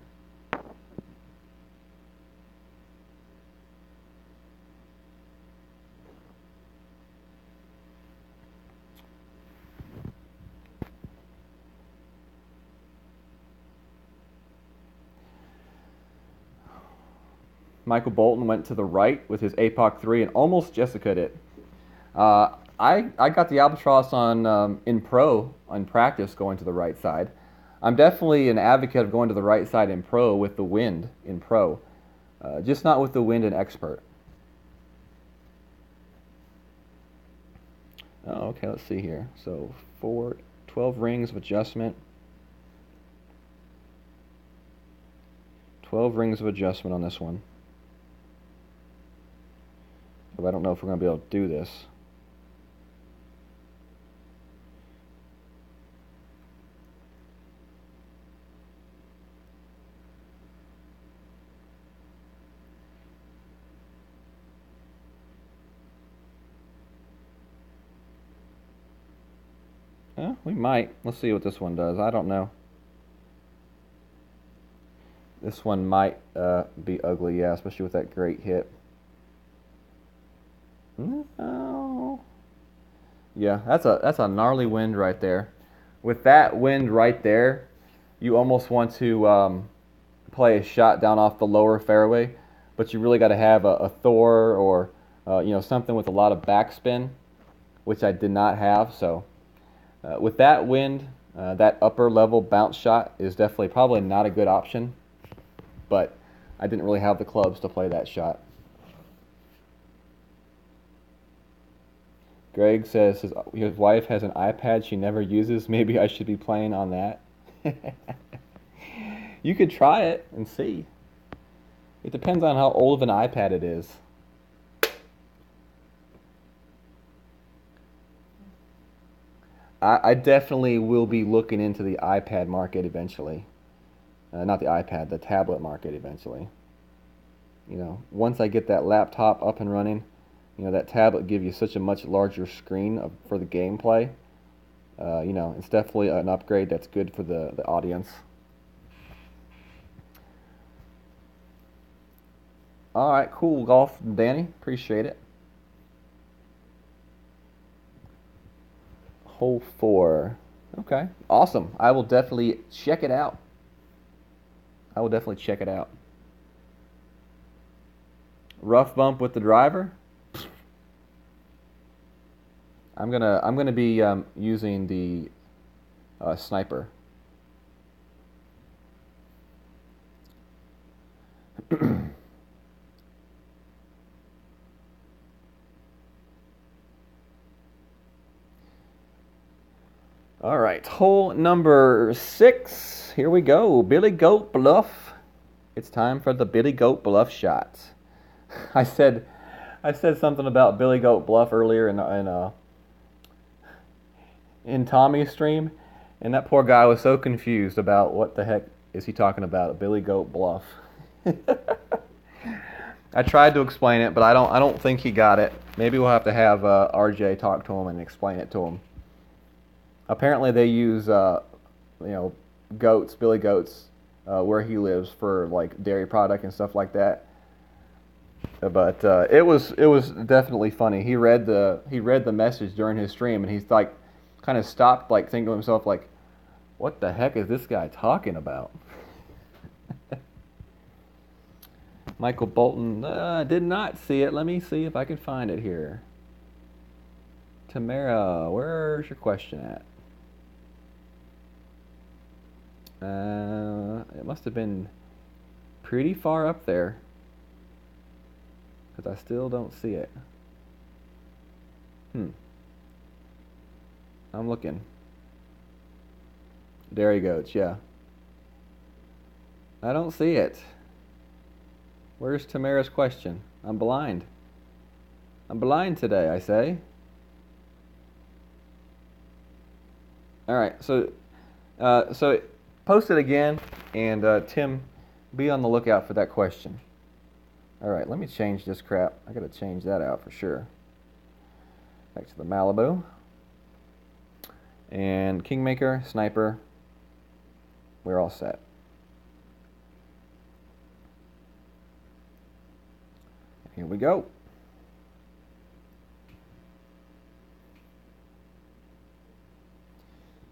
Michael Bolton went to the right with his APOC 3 and almost Jessica'd it. I got the albatross on in pro on practice going to the right side. I'm definitely an advocate of going to the right side in pro with the wind in pro, just not with the wind in expert. Oh, okay, let's see here. So 12 rings of adjustment. 12 rings of adjustment on this one. But I don't know if we're going to be able to do this. We might. Let's see what this one does. I don't know. This one might be ugly, yeah, especially with that great hit. No. Yeah, that's a gnarly wind right there. With that wind right there, you almost want to play a shot down off the lower fairway, but you really got to have a Thor or something with a lot of backspin, which I did not have. So with that wind, that upper level bounce shot is definitely probably not a good option, but I didn't really have the clubs to play that shot. Greg says his wife has an iPad she never uses. Maybe I should be playing on that. You could try it and see. It depends on how old of an iPad it is. I definitely will be looking into the iPad market eventually. Not the iPad, the tablet market eventually. Once I get that laptop up and running, that tablet gives you such a much larger screen for the gameplay. It's definitely an upgrade that's good for the audience. All right, cool golf, Danny. Appreciate it. Hole 4. Okay, awesome. I will definitely check it out. Rough bump with the driver. I'm gonna be using the sniper. All right, hole number 6. Here we go. Billy Goat Bluff. It's time for the Billy Goat Bluff shots. I said something about Billy Goat Bluff earlier in Tommy's stream, and that poor guy was so confused about what the heck is he talking about, Billy Goat Bluff. I tried to explain it, but I don't think he got it. Maybe we'll have to have RJ talk to him and explain it to him. Apparently they use goats, Billy Goats, where he lives for like dairy product and stuff like that. But it was definitely funny. He read the message during his stream, and he's like kind of stopped, like thinking to himself like, what the heck is this guy talking about? Michael Bolton did not see it. Let me see if I can find it here. Tamara, where's your question at? It must have been pretty far up there, because I still don't see it. I'm looking. Dairy goats, yeah. I don't see it. Where's Tamara's question? I'm blind. I'm blind today, I say. All right, so post it again, and Tim, be on the lookout for that question. All right, let me change this crap. I gotta change that out for sure. Back to the Malibu. And Kingmaker, Sniper, we're all set. Here we go.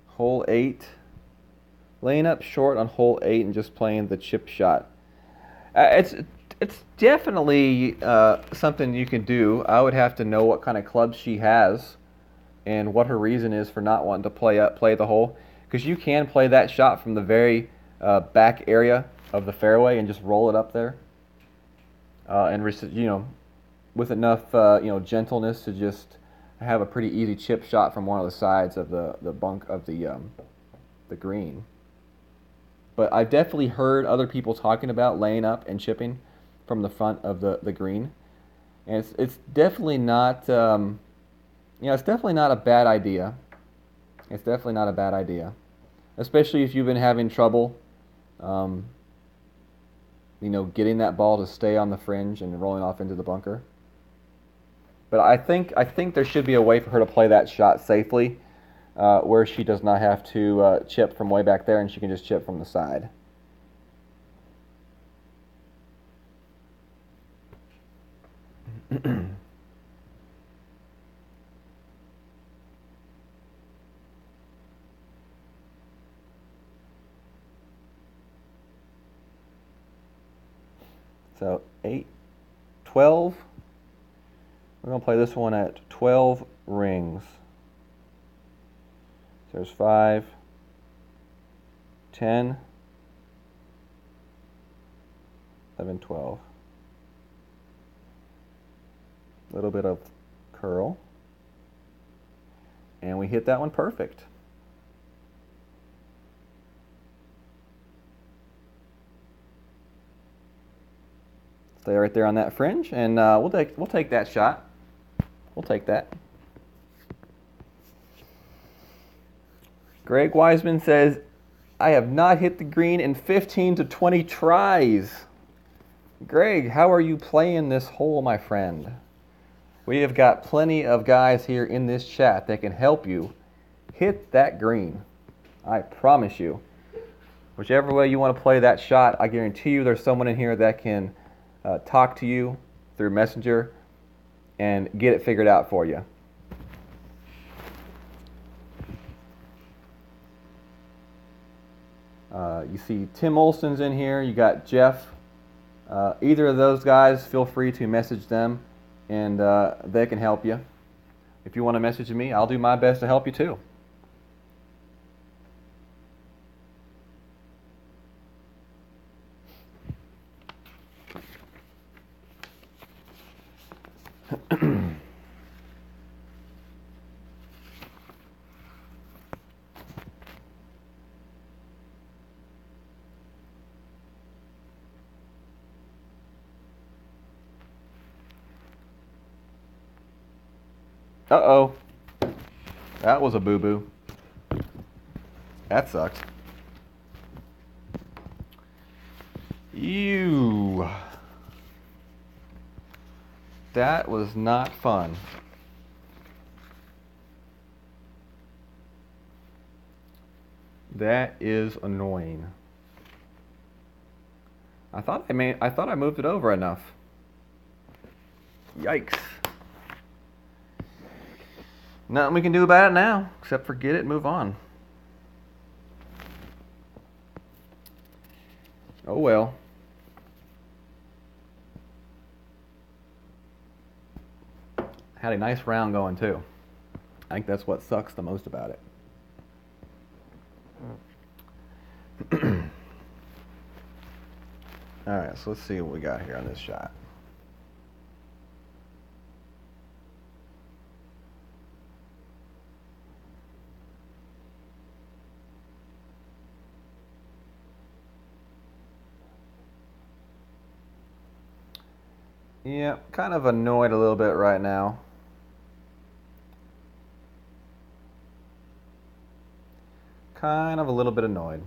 Hole 8. Laying up short on hole 8 and just playing the chip shot. It's definitely something you can do. I would have to know what kind of clubs she has and what her reason is for not wanting to play the hole, because you can play that shot from the very back area of the fairway and just roll it up there, and with enough gentleness to just have a pretty easy chip shot from one of the sides of the bunk of the green. But I've definitely heard other people talking about laying up and chipping from the front of the green, and it's definitely not it's definitely not a bad idea. It's definitely not a bad idea, especially if you've been having trouble getting that ball to stay on the fringe and rolling off into the bunker. But I think there should be a way for her to play that shot safely, where she does not have to chip from way back there, and she can just chip from the side. So 8, 12. We're going to play this one at 12 rings. So there's 5, 10, 11, 12. A little bit of curl. And we hit that one perfect. Stay right there on that fringe, and we'll take that shot. We'll take that. Greg Wiseman says, I have not hit the green in 15 to 20 tries. Greg, how are you playing this hole, my friend? We have got plenty of guys here in this chat that can help you hit that green. I promise you. Whichever way you want to play that shot, I guarantee you there's someone in here that can talk to you through Messenger and get it figured out for you. You see Tim Olson's in here. You got Jeff. Either of those guys, feel free to message them, and they can help you. If you want to message me, I'll do my best to help you too. Uh-oh. That was a boo-boo. That sucks. Ew. That was not fun. That is annoying. I thought I moved it over enough. Yikes. Nothing we can do about it now, except forget it and move on. Oh well. Had a nice round going too. I think that's what sucks the most about it. Alright, so let's see what we got here on this shot. Yeah, kind of annoyed a little bit right now. Kind of a little bit annoyed.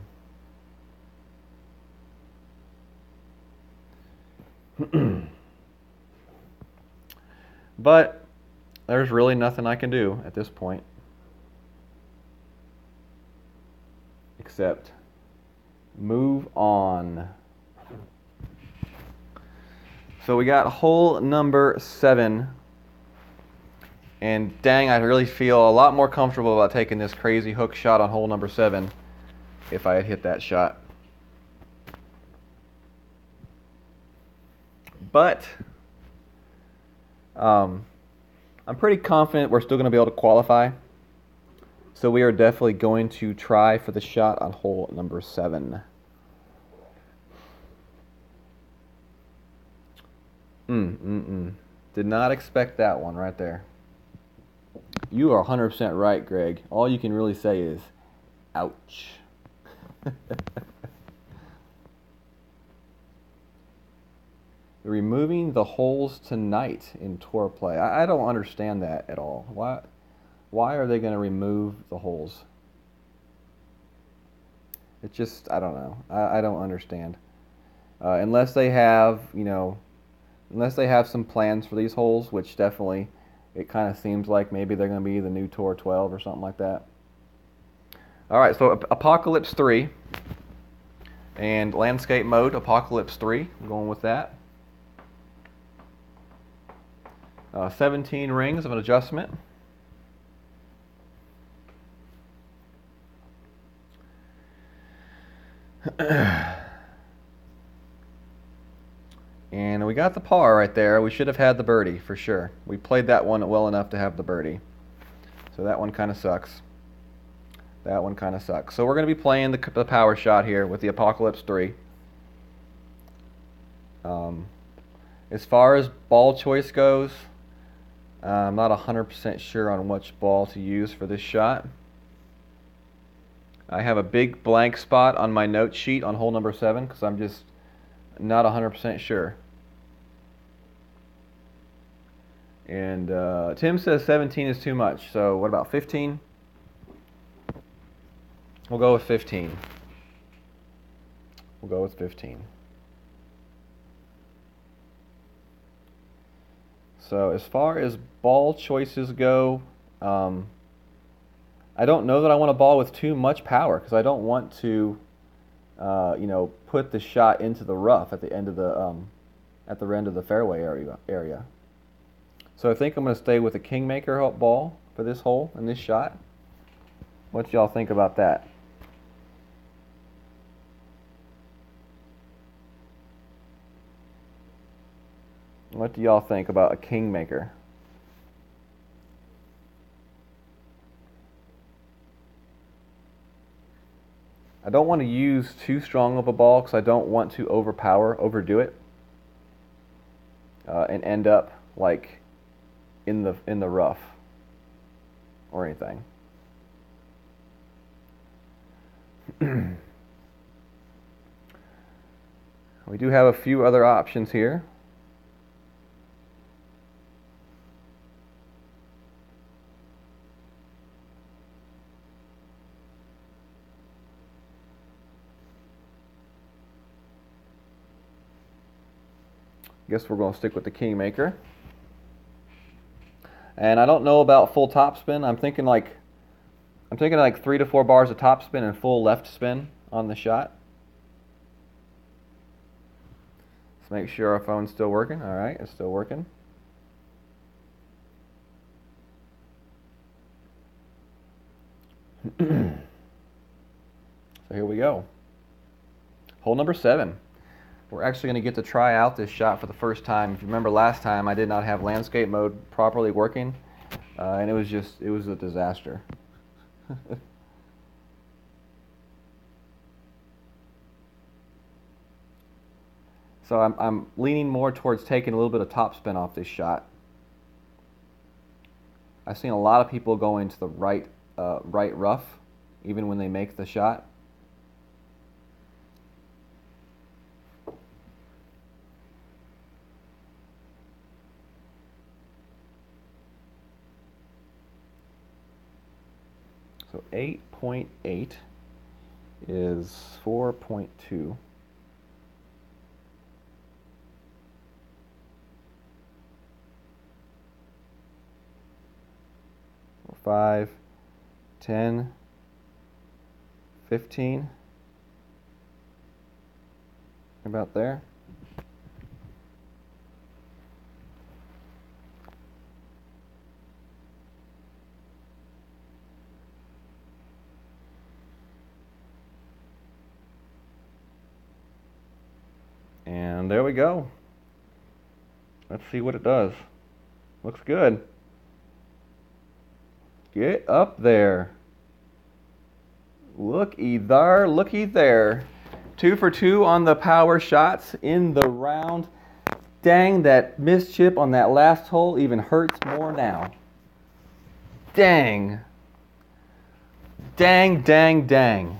But there's really nothing I can do at this point except move on. So we got hole number 7. And dang, I really feel a lot more comfortable about taking this crazy hook shot on hole number 7 if I had hit that shot. But I'm pretty confident we're still going to be able to qualify. So we are definitely going to try for the shot on hole number 7. Did not expect that one right there. You are 100% right, Greg. All you can really say is, ouch. Removing the holes tonight in tour play. I don't understand that at all. Why are they going to remove the holes? It's just, I don't know. I don't understand. Unless they have, unless they have some plans for these holes, which definitely, it kind of seems like maybe they're going to be the new Tour 12 or something like that. All right, so Apocalypse 3 and Landscape Mode, Apocalypse 3. I'm going with that. 17 rings of an adjustment. And we got the par right there. We should have had the birdie for sure. We played that one well enough to have the birdie. So that one kind of sucks. That one kind of sucks. So we're going to be playing the power shot here with the Apocalypse 3. As far as ball choice goes, I'm not 100% sure on which ball to use for this shot. I have a big blank spot on my note sheet on hole number 7 because I'm just not 100% sure. And Tim says 17 is too much. So what about 15? We'll go with 15. We'll go with 15. So as far as ball choices go, I don't know that I want a ball with too much power because I don't want to, put the shot into the rough at the end of the fairway area. So I think I'm going to stay with a Kingmaker ball for this hole and this shot. What y'all think about that? What do y'all think about a Kingmaker? I don't want to use too strong of a ball because I don't want to overdo it, and end up like in the rough or anything. We do have a few other options here. Guess we're going to stick with the Kingmaker. And I don't know about full topspin. I'm thinking like 3 to 4 bars of topspin and full left spin on the shot. Let's make sure our phone's still working. All right, it's still working. So here we go. Hole number 7. We're actually going to get to try out this shot for the first time. If you remember last time, I did not have landscape mode properly working, and it was a disaster. So I'm leaning more towards taking a little bit of topspin off this shot. I've seen a lot of people go into the right rough, even when they make the shot. So 8.8 is 4.2. 5, 10, 15, about there. And there we go. Let's see what it does. Looks good. Get up there. Looky there, looky there. 2 for 2 on the power shots in the round. Dang, that missed chip on that last hole even hurts more now. Dang. Dang, dang, dang.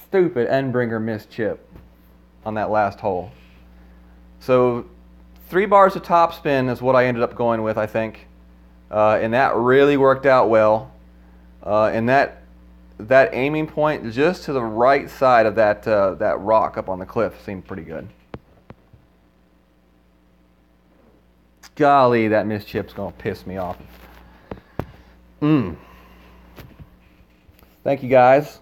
Stupid Endbringer missed chip on that last hole. So 3 bars of topspin is what I ended up going with, I think. And that really worked out well. And that aiming point just to the right side of that rock up on the cliff seemed pretty good. Golly, that missed chip's gonna piss me off. Thank you guys.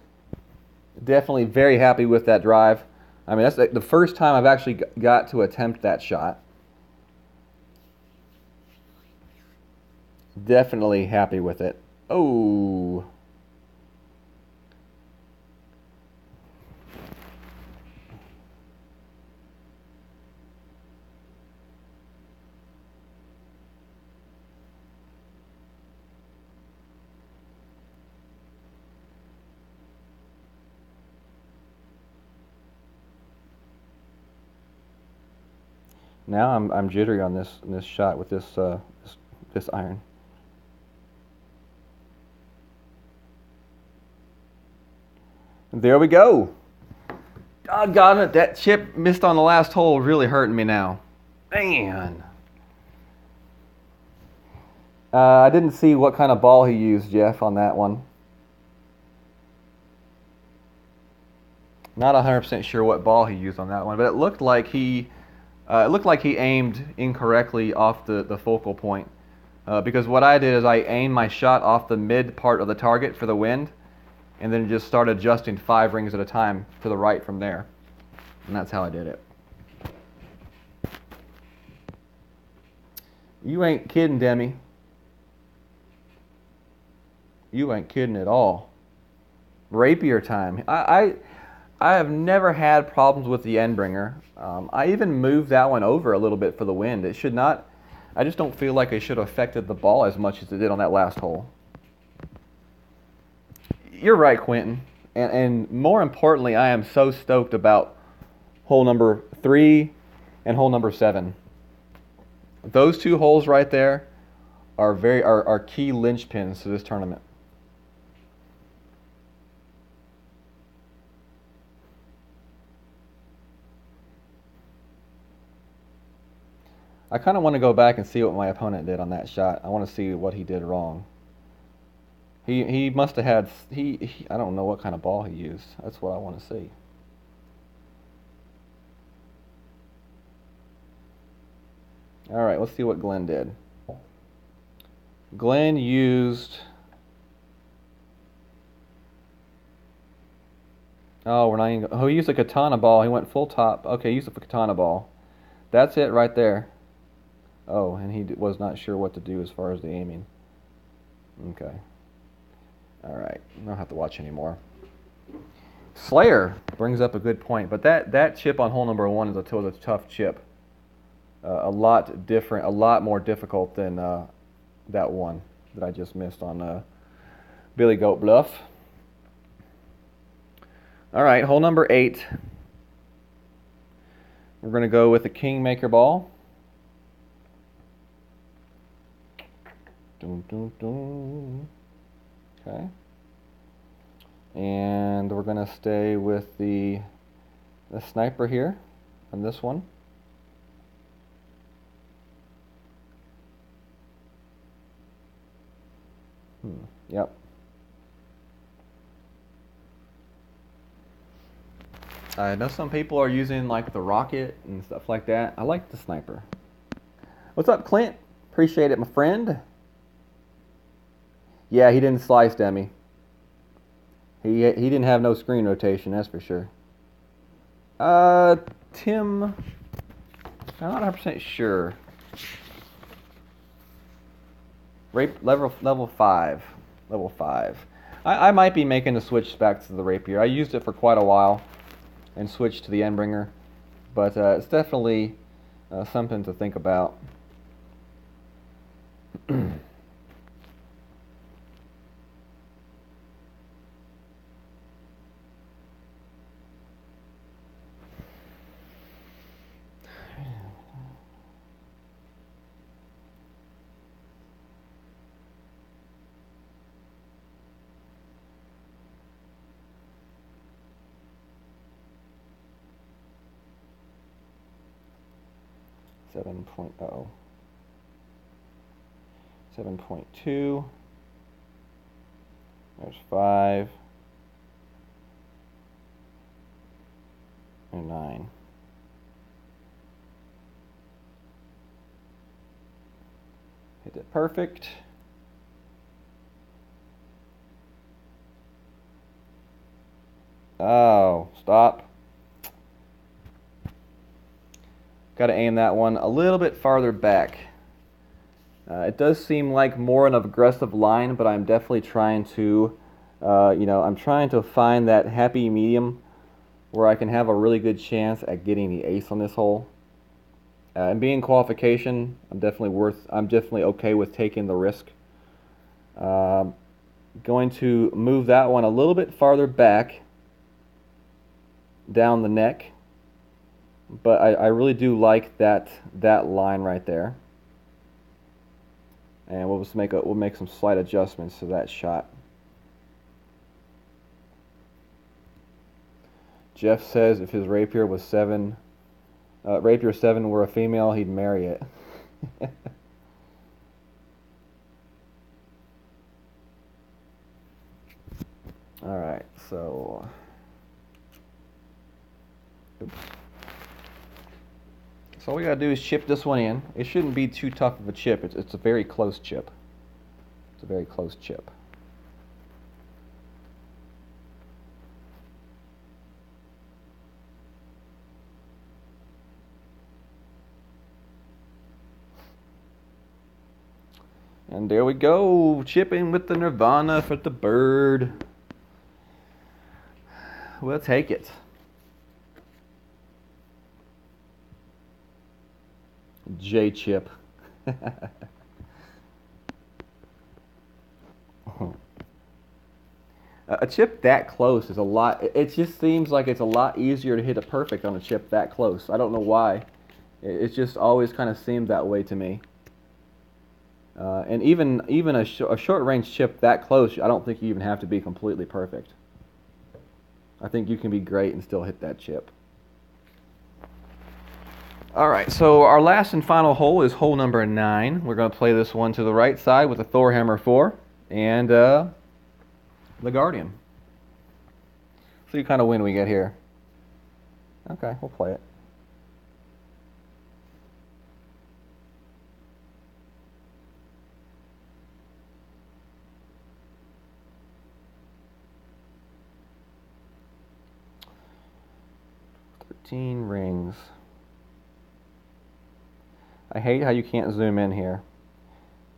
Definitely very happy with that drive. I mean, that's the first time I've actually got to attempt that shot. Definitely happy with it. Oh. Now I'm jittery on this shot with this iron. There we go. Doggone it, that chip missed on the last hole really hurting me now. Man. I didn't see what kind of ball he used, Jeff, on that one. Not 100% sure what ball he used on that one, but it looked like he aimed incorrectly off the focal point. Because what I did is I aimed my shot off the mid part of the target for the wind, and then just started adjusting 5 rings at a time to the right from there. And that's how I did it. You ain't kidding, Demi. You ain't kidding at all. Rapier time. I have never had problems with the Endbringer. I even moved that one over a little bit for the wind. It should not, I just don't feel like it should have affected the ball as much as it did on that last hole. You're right, Quentin. And more importantly, I am so stoked about hole number 3 and hole number 7. Those 2 holes right there are key linchpins to this tournament. I kind of want to go back and see what my opponent did on that shot. I want to see what he did wrong. He must have had I don't know what kind of ball he used. That's what I want to see. All right, let's see what Glenn did. Glenn used. Oh, we're not even. Oh, he used a katana ball. He went full top. Okay, he used a katana ball. That's it right there. Oh, and he was not sure what to do as far as the aiming. Okay. All right. I don't have to watch anymore. Slayer brings up a good point, but that chip on hole number 1 was a tough chip. A lot different, a lot more difficult than that one that I just missed on Billy Goat Bluff. All right, hole number 8. We're going to go with the Kingmaker ball. Dun, dun, dun. Okay. And we're going to stay with the sniper here on this one. Yep. I know some people are using like the rocket and stuff like that. I like the sniper. What's up, Clint? Appreciate it, my friend. Yeah, he didn't slice Demi. He didn't have no screen rotation, that's for sure. Tim, I'm not 100% sure. Level 5. Level 5. I might be making the switch back to the rapier. I used it for quite a while and switched to the Endbringer, but it's definitely something to think about. 7.0. 7.2. There's 5. And 9. Hit it perfect. Oh, stop. Got to aim that one a little bit farther back. It does seem like more an aggressive line, but I'm definitely trying to, I'm trying to find that happy medium where I can have a really good chance at getting the ace on this hole. And being qualification, I'm definitely okay with taking the risk. Going to move that one a little bit farther back down the neck. But I really do like that line right there. And we'll make some slight adjustments to that shot. Jeff says if his rapier was 7, rapier 7 were a female, he'd marry it. All right, so. Oops. So all we gotta do is chip this one in. It shouldn't be too tough of a chip. It's a very close chip. It's a very close chip. And there we go, chipping with the Nirvana for the bird. We'll take it. J-chip. A chip that close is a lot. It just seems like it's a lot easier to hit a perfect on a chip that close. I don't know why. It's just always kind of seemed that way to me. And even a short range chip that close, I don't think you even have to be completely perfect. I think you can be great and still hit that chip. All right, so our last and final hole is hole number 9. We're going to play this one to the right side with a Thor Hammer 4 and the Guardian. See what kind of wind we get here. Okay, we'll play it. Rings. I hate how you can't zoom in here.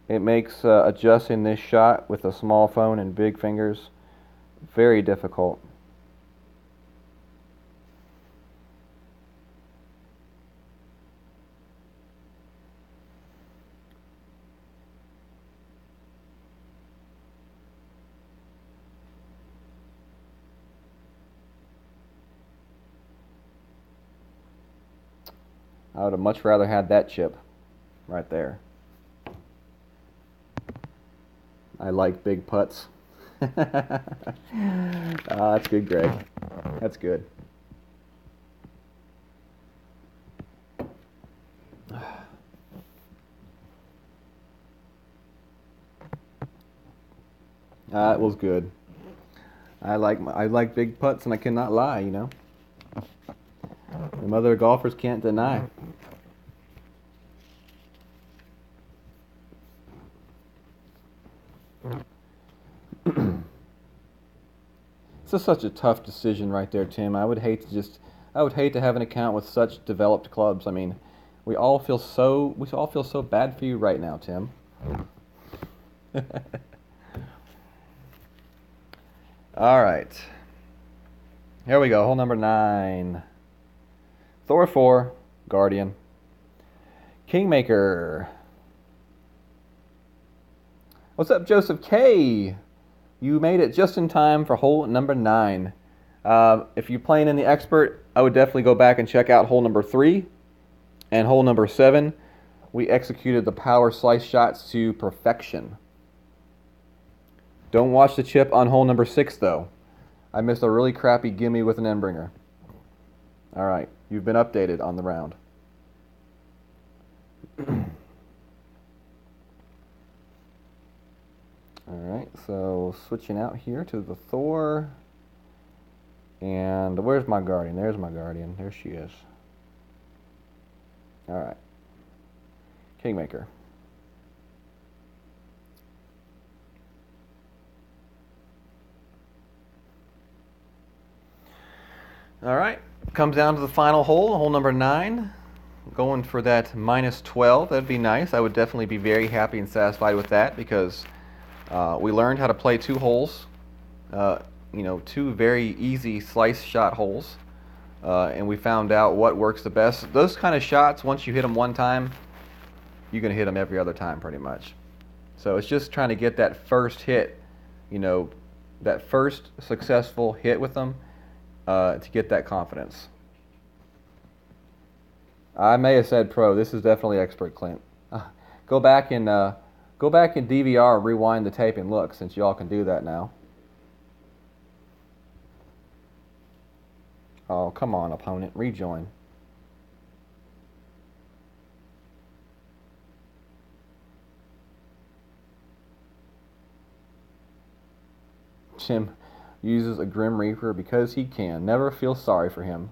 It makes adjusting this shot with a small phone and big fingers very difficult. I would have much rather had that chip right there. I like big putts. That's good, Greg. That's good. It was good. I like big putts, and I cannot lie, you know. Them other golfers can't deny. This is such a tough decision right there, Tim. I would hate to have an account with such developed clubs. I mean, we all feel so bad for you right now, Tim. All right. Here we go. Hole number 9. Thor 4, Guardian. Kingmaker. What's up, Joseph K? You made it just in time for hole number 9. If you're playing in the expert, I would definitely go back and check out hole number 3 and hole number 7. We executed the power slice shots to perfection. Don't watch the chip on hole number 6, though. I missed a really crappy gimme with an end-bringer. All right, you've been updated on the round. Alright, so switching out here to the Thor. And where's my Guardian? There's my Guardian. There she is. Alright. Kingmaker. Alright, comes down to the final hole, hole number 9. Going for that minus 12. That'd be nice. I would definitely be very happy and satisfied with that because we learned how to play 2 holes, 2 very easy slice shot holes, and we found out what works the best. Those kind of shots, once you hit them one time, you're going to hit them every other time pretty much. So it's just trying to get that first hit, that first successful hit with them to get that confidence. I may have said pro. This is definitely expert, Clint. Go back and DVR, rewind the tape, and look, since y'all can do that now. Oh, come on, opponent. Rejoin. Jim uses a Grim Reaper because he can. Never feel sorry for him.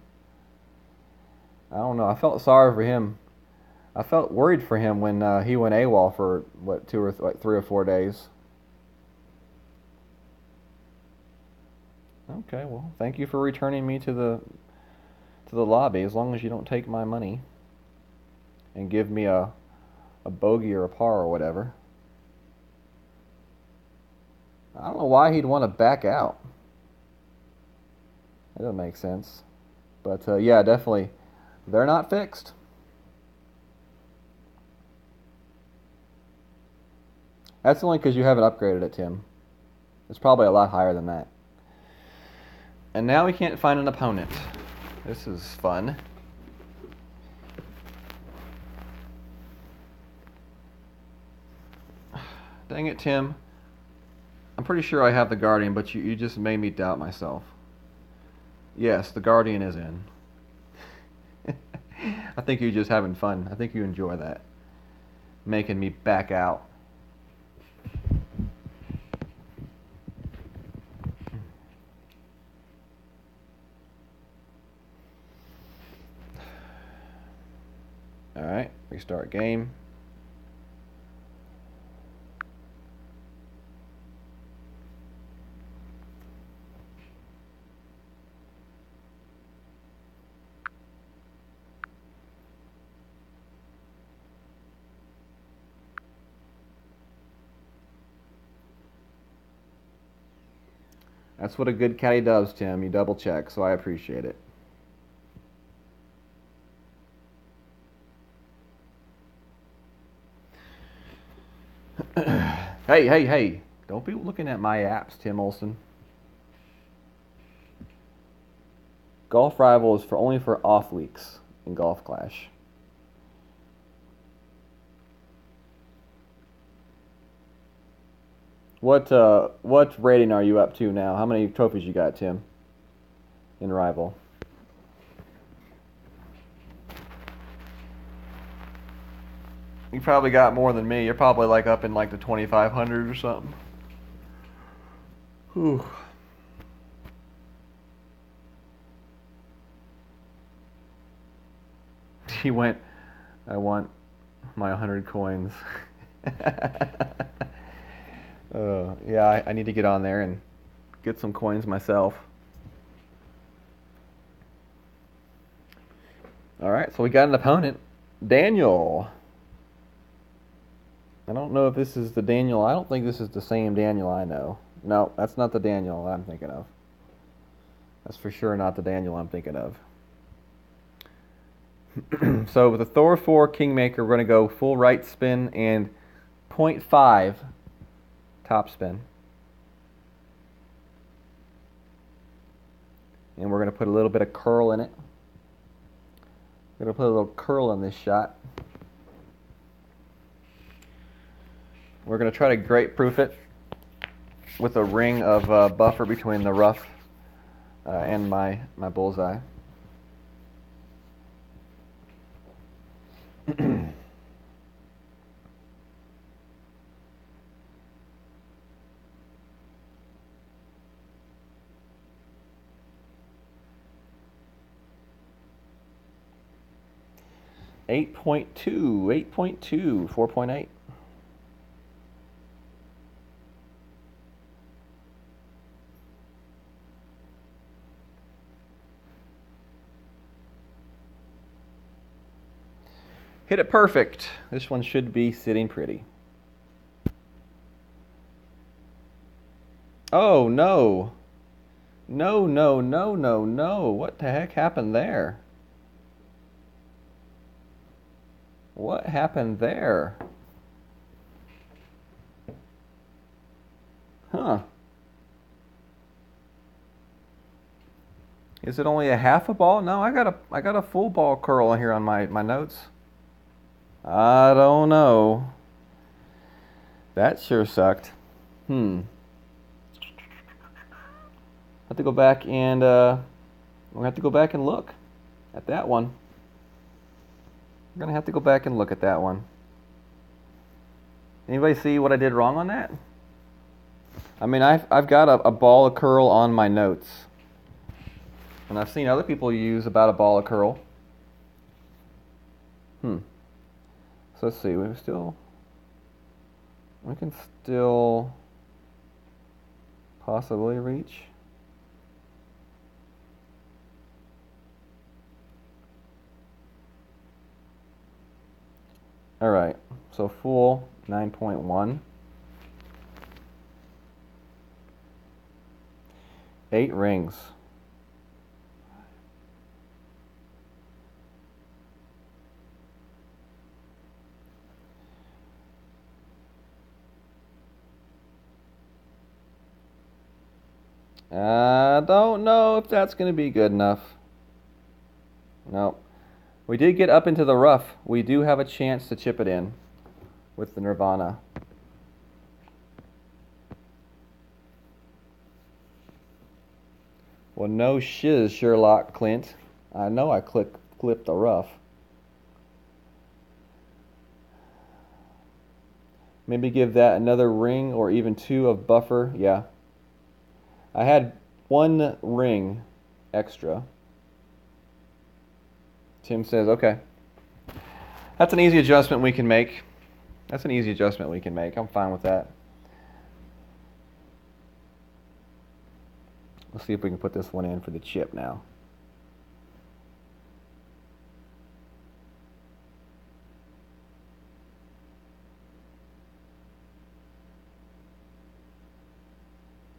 I don't know. I felt sorry for him. I felt worried for him when he went AWOL for, 3 or 4 days. Okay, well, thank you for returning me to the lobby, as long as you don't take my money and give me a bogey or a par or whatever. I don't know why he'd want to back out. That doesn't make sense. But, yeah, definitely, they're not fixed. That's only because you haven't upgraded it, Tim. It's probably a lot higher than that. And now we can't find an opponent. This is fun. Dang it, Tim. I'm pretty sure I have the Guardian, but you just made me doubt myself. Yes, the Guardian is in. I think you're just having fun. I think you enjoy that. Making me back out. Alright, restart game. That's what a good caddy does, Tim. You double check, so I appreciate it. Hey. Don't be looking at my apps, Tim Olson. Golf Rival is only for off weeks in Golf Clash. What rating are you up to now? How many trophies you got, Tim? In Rival. You probably got more than me. You're probably like up in like the 2,500 or something. Whew. He went, I want my 100 coins. Yeah, I need to get on there and get some coins myself. Alright, so we got an opponent. Daniel. I don't know if this is the Daniel. I don't think this is the same Daniel I know. No, that's not the Daniel I'm thinking of. That's for sure not the Daniel I'm thinking of. So with the Thor 4 Kingmaker, we're going to go full right spin and 0.5 top spin. And we're going to put a little bit of curl in it. We're going to put a little curl in this shot. We're going to try to grate-proof it with a ring of buffer between the rough and my bullseye. Eight point two, 4.8. Hit it perfect. This one should be sitting pretty. Oh, no. No. What the heck happened there? What happened there? Huh. Is it only a half a ball? No, I got a full ball curl here on my notes. I don't know. That sure sucked. Have to go back and we'll have to go back and look at that one. We're gonna have to go back and look at that one. Anybody see what I did wrong on that? I mean, I've got a ball of curl on my notes, and I've seen other people use about a ball of curl. So let's see. We can still possibly reach. All right. So full 9.1. 8 rings. I don't know if that's going to be good enough. No. We did get up into the rough. We do have a chance to chip it in with the Nirvana. Well, no shiz, Sherlock Clint. I know I clipped the rough. Maybe give that another ring or even 2 of buffer. Yeah. I had 1 ring extra. Tim says, okay. That's an easy adjustment we can make. I'm fine with that. Let's see if we can put this one in for the chip now.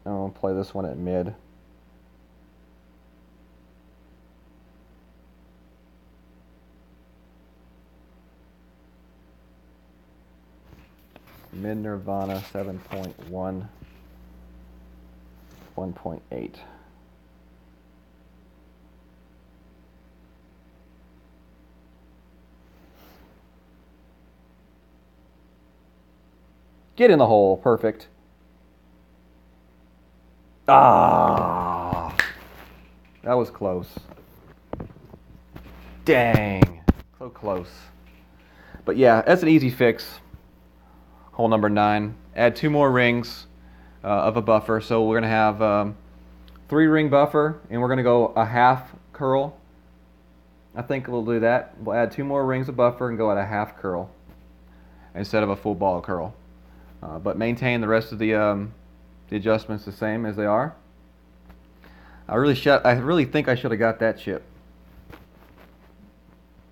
I'll play this one at mid. Mid Nirvana 7.1, 1.8. Get in the hole. Perfect. Ah, that was close. Dang, so close. But yeah, that's an easy fix. Hole number 9. Add 2 more rings of a buffer. So we're gonna have 3 ring buffer, and we're gonna go a half curl. I think we'll do that. We'll add 2 more rings of buffer and go at a half curl instead of a full ball curl. But maintain the rest of the adjustments the same as they are. I really think I should have got that chip.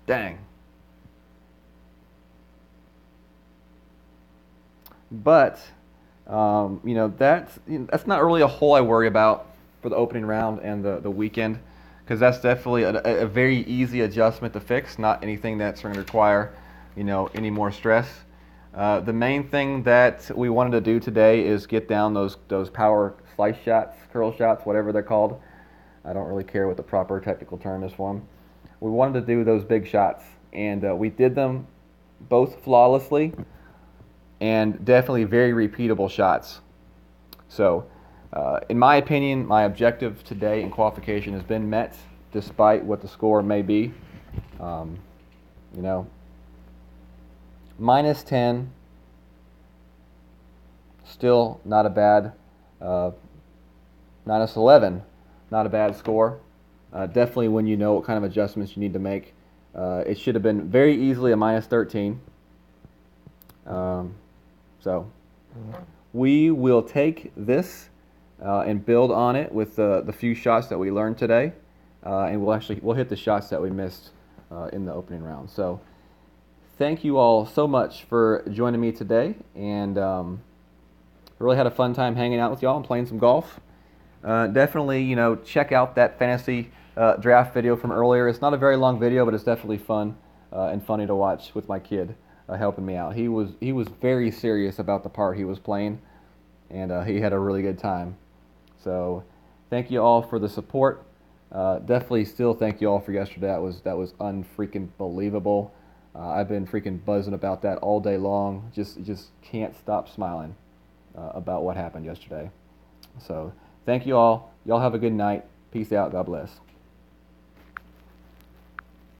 Dang. But that's not really a hole I worry about for the opening round and the weekend, because that's definitely a very easy adjustment to fix. Not anything that's going to require any more stress. The main thing that we wanted to do today is get down those power slice shots, curl shots, whatever they're called. I don't really care what the proper technical term is for them. We wanted to do those big shots, and we did them both flawlessly, and definitely very repeatable shots. So, in my opinion, my objective today in qualification has been met, despite what the score may be. Minus 10, still not a bad. Minus 11, not a bad score. Definitely when you know what kind of adjustments you need to make. It should have been very easily a minus 13. So we will take this and build on it with the few shots that we learned today, and we'll hit the shots that we missed in the opening round. So thank you all so much for joining me today, and really had a fun time hanging out with y'all and playing some golf. Definitely, check out that fantasy draft video from earlier. It's not a very long video, but it's definitely fun and funny to watch with my kid helping me out. He was very serious about the part he was playing, and he had a really good time. So thank you all for the support. Definitely still thank you all for yesterday. That was unfreaking believable. I've been freaking buzzing about that all day long. Just can't stop smiling about what happened yesterday. So thank you all. Y'all have a good night. Peace out. God bless.